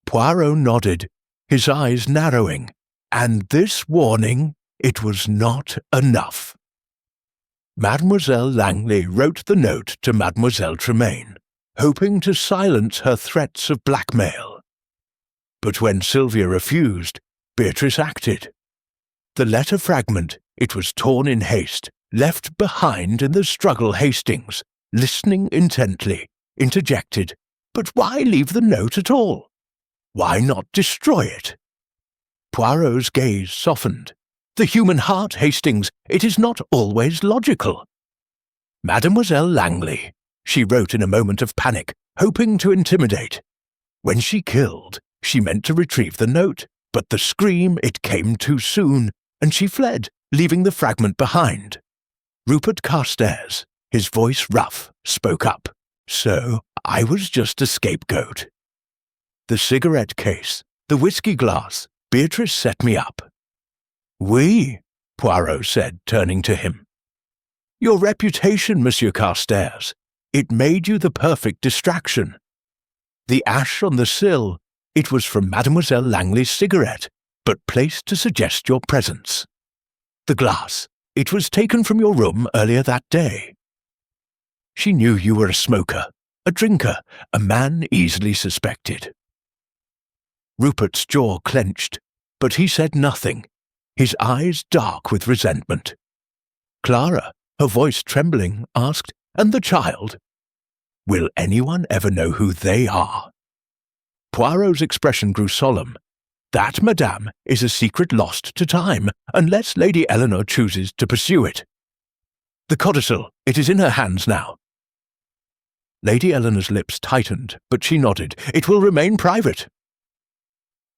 Poirot nodded, his eyes narrowing, and this warning, it was not enough. Mademoiselle Langley wrote the note to Mademoiselle Tremaine, hoping to silence her threats of blackmail. But when Sylvia refused, Beatrice acted. The letter fragment, it was torn in haste, left behind in the struggle. Hastings, listening intently, interjected, "But why leave the note at all? Why not destroy it?" Poirot's gaze softened. "The human heart, Hastings, it is not always logical." "Mademoiselle Langley," she wrote in a moment of panic, hoping to intimidate. "When she killed, she meant to retrieve the note, but the scream, it came too soon, and she fled, leaving the fragment behind." Rupert Carstairs, his voice rough, spoke up. "So I was just a scapegoat. The cigarette case, the whiskey glass, Beatrice set me up." "Oui," Poirot said, turning to him. "Your reputation, Monsieur Carstairs. It made you the perfect distraction. The ash on the sill, it was from Mademoiselle Langley's cigarette, but placed to suggest your presence. The glass, it was taken from your room earlier that day. She knew you were a smoker, a drinker, a man easily suspected." Rupert's jaw clenched, but he said nothing, his eyes dark with resentment. Clara, her voice trembling, asked, "And the child? Will anyone ever know who they are?" Poirot's expression grew solemn. "That, madame, is a secret lost to time, unless Lady Eleanor chooses to pursue it. The codicil, it is in her hands now." Lady Eleanor's lips tightened, but she nodded. "It will remain private."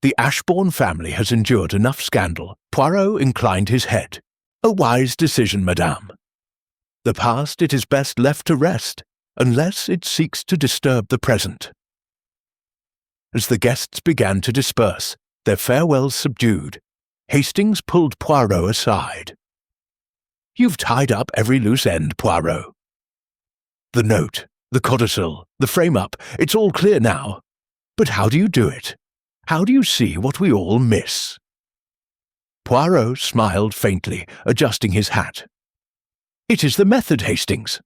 The Ashbourne family has endured enough scandal. Poirot inclined his head. "A wise decision, madame. The past it is best left to rest, unless it seeks to disturb the present." As the guests began to disperse, their farewells subdued, Hastings pulled Poirot aside. "You've tied up every loose end, Poirot. The note, the codicil, the frame-up, it's all clear now. But how do you do it? How do you see what we all miss?" Poirot smiled faintly, adjusting his hat. "It is the method, Hastings.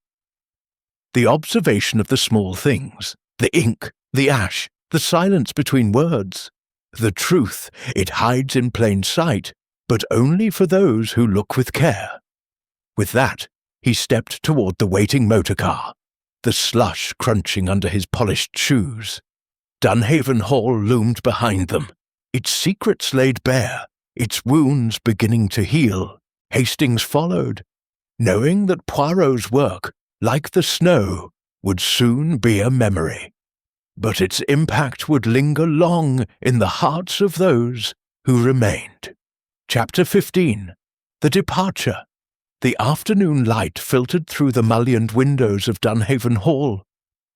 The observation of the small things, the ink, the ash, the silence between words. The truth, it hides in plain sight, but only for those who look with care." With that, he stepped toward the waiting motor car, the slush crunching under his polished shoes. Dunhaven Hall loomed behind them, its secrets laid bare, its wounds beginning to heal. Hastings followed, knowing that Poirot's work, like the snow, would soon be a memory. But its impact would linger long in the hearts of those who remained. Chapter 15. The Departure. The afternoon light filtered through the mullioned windows of Dunhaven Hall.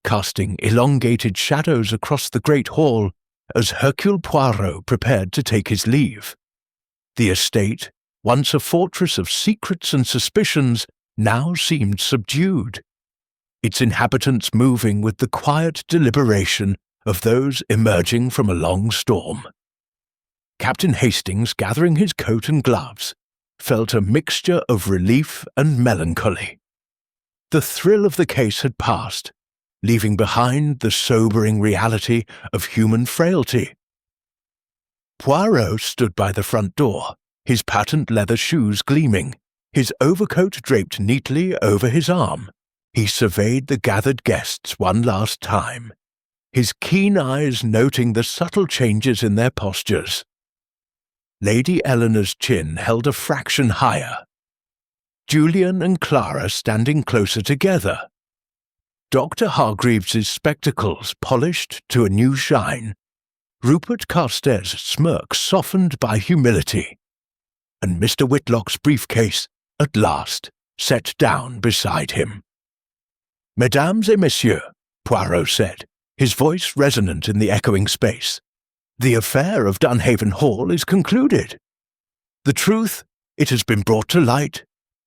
casting elongated shadows across the great hall as Hercule Poirot prepared to take his leave. The estate, once a fortress of secrets and suspicions, now seemed subdued, its inhabitants moving with the quiet deliberation of those emerging from a long storm. Captain Hastings, gathering his coat and gloves, felt a mixture of relief and melancholy. The thrill of the case had passed, leaving behind the sobering reality of human frailty. Poirot stood by the front door, his patent leather shoes gleaming, his overcoat draped neatly over his arm. He surveyed the gathered guests one last time, his keen eyes noting the subtle changes in their postures. Lady Eleanor's chin held a fraction higher. Julian and Clara standing closer together. Dr. Hargreaves's spectacles polished to a new shine. Rupert Carstairs' smirk softened by humility. And Mr. Whitlock's briefcase, at last, set down beside him. "Mesdames et messieurs," Poirot said, his voice resonant in the echoing space, "the affair of Dunhaven Hall is concluded. The truth, it has been brought to light,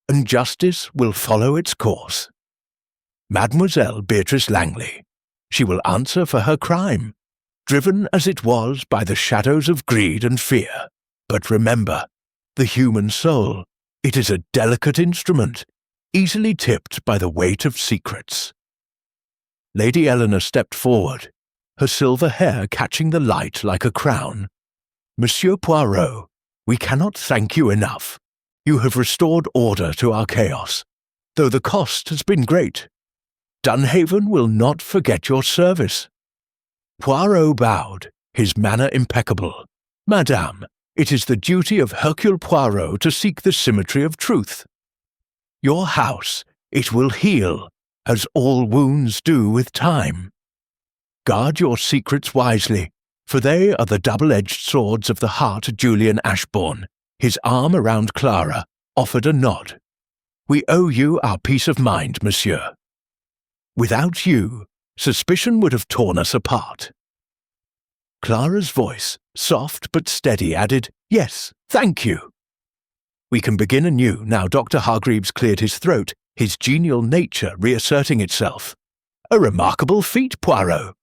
and justice will follow its course. Mademoiselle Beatrice Langley, she will answer for her crime, driven as it was by the shadows of greed and fear. But remember, the human soul, it is a delicate instrument, easily tipped by the weight of secrets." Lady Eleanor stepped forward, her silver hair catching the light like a crown. "Monsieur Poirot, we cannot thank you enough. You have restored order to our chaos, though the cost has been great. Dunhaven will not forget your service." Poirot bowed, his manner impeccable. "Madame, it is the duty of Hercule Poirot to seek the symmetry of truth. Your house, it will heal, as all wounds do with time. Guard your secrets wisely, for they are the double-edged swords of the heart." Julian Ashbourne, his arm around Clara, offered a nod. "We owe you our peace of mind, monsieur. Without you, suspicion would have torn us apart." Clara's voice, soft but steady, added, "Yes, thank you." "We can begin anew now." Dr. Hargreaves cleared his throat, his genial nature reasserting itself. "A remarkable feat, Poirot.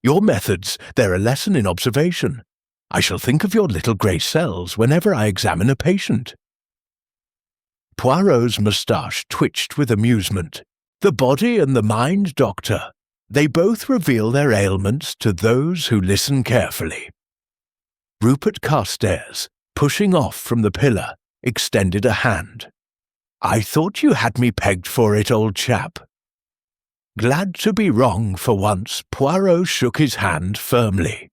Your methods, they're a lesson in observation. I shall think of your little grey cells whenever I examine a patient." Poirot's moustache twitched with amusement. "The body and the mind, doctor, they both reveal their ailments to those who listen carefully." Rupert Carstairs, pushing off from the pillar, extended a hand. "I thought you had me pegged for it, old chap." Glad to be wrong for once, Poirot shook his hand firmly.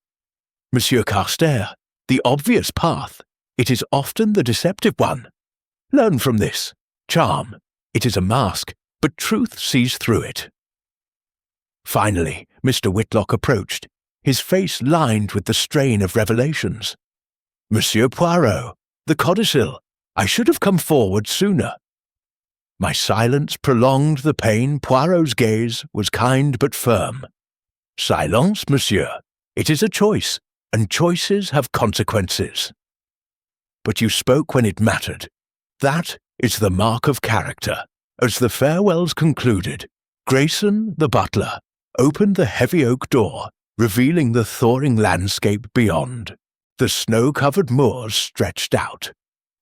"Monsieur Carstairs, the obvious path, it is often the deceptive one. Learn from this. Charm, it is a mask, but truth sees through it." Finally, Mr. Whitlock approached, his face lined with the strain of revelations. "Monsieur Poirot, the codicil, I should have come forward sooner." My silence prolonged the pain. Poirot's gaze was kind but firm. "Silence, monsieur. It is a choice, and choices have consequences. But you spoke when it mattered. That is the mark of character." As the farewells concluded, Grayson, the butler, opened the heavy oak door, revealing the thawing landscape beyond. The snow-covered moors stretched out,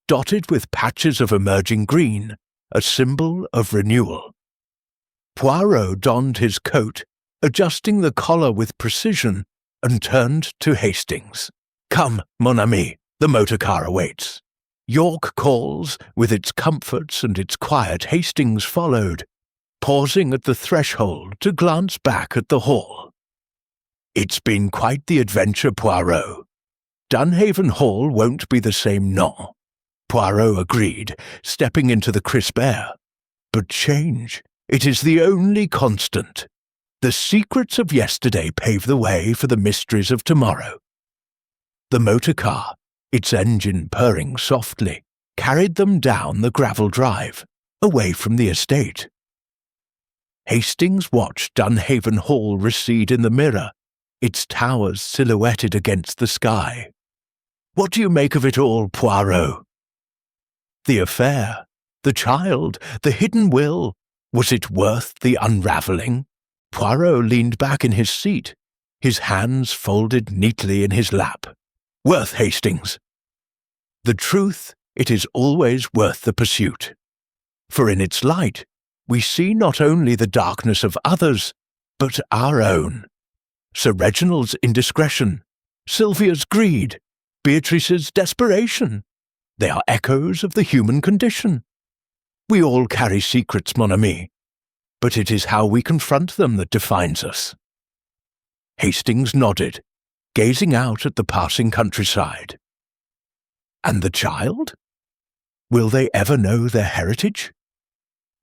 dotted with patches of emerging green, a symbol of renewal. Poirot donned his coat, adjusting the collar with precision, and turned to Hastings. "Come, mon ami, the motor car awaits." York calls, with its comforts and its quiet. Hastings followed, pausing at the threshold to glance back at the hall. "It's been quite the adventure, Poirot. Dunhaven Hall won't be the same now," Poirot agreed, stepping into the crisp air. "But change, it is the only constant. The secrets of yesterday pave the way for the mysteries of tomorrow." The motor car, its engine purring softly, carried them down the gravel drive, away from the estate. Hastings watched Dunhaven Hall recede in the mirror, its towers silhouetted against the sky. "What do you make of it all, Poirot?" The affair, the child, the hidden will, was it worth the unravelling? Poirot leaned back in his seat, his hands folded neatly in his lap. "Worth, Hastings. The truth, it is always worth the pursuit. For in its light, we see not only the darkness of others, but our own. Sir Reginald's indiscretion, Sylvia's greed, Beatrice's desperation. They are echoes of the human condition. We all carry secrets, mon ami, but it is how we confront them that defines us." Hastings nodded, gazing out at the passing countryside. And the child? Will they ever know their heritage?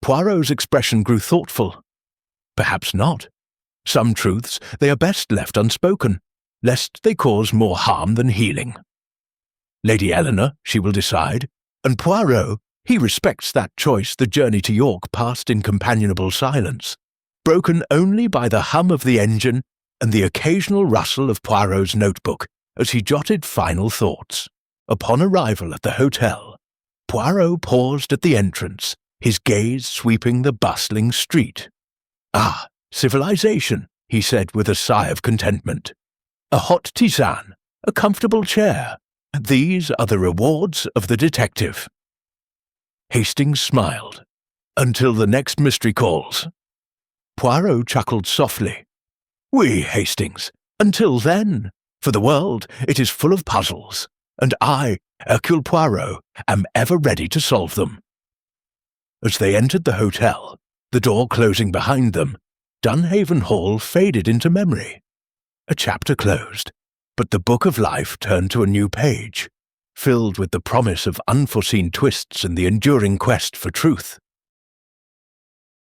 Poirot's expression grew thoughtful. Perhaps not. Some truths they are best left unspoken, lest they cause more harm than healing. Lady Eleanor, she will decide, and Poirot, he respects that choice. The journey to York passed in companionable silence, broken only by the hum of the engine and the occasional rustle of Poirot's notebook as he jotted final thoughts. Upon arrival at the hotel, Poirot paused at the entrance, his gaze sweeping the bustling street. "Ah, civilization," he said with a sigh of contentment. "A hot tisane, a comfortable chair. These are the rewards of the detective." Hastings smiled. "Until the next mystery calls." Poirot chuckled softly. "Oui, Hastings, until then. For the world, it is full of puzzles, and I, Hercule Poirot, am ever ready to solve them." As they entered the hotel, the door closing behind them, Dunhaven Hall faded into memory. A chapter closed, but the book of life turned to a new page, filled with the promise of unforeseen twists and the enduring quest for truth.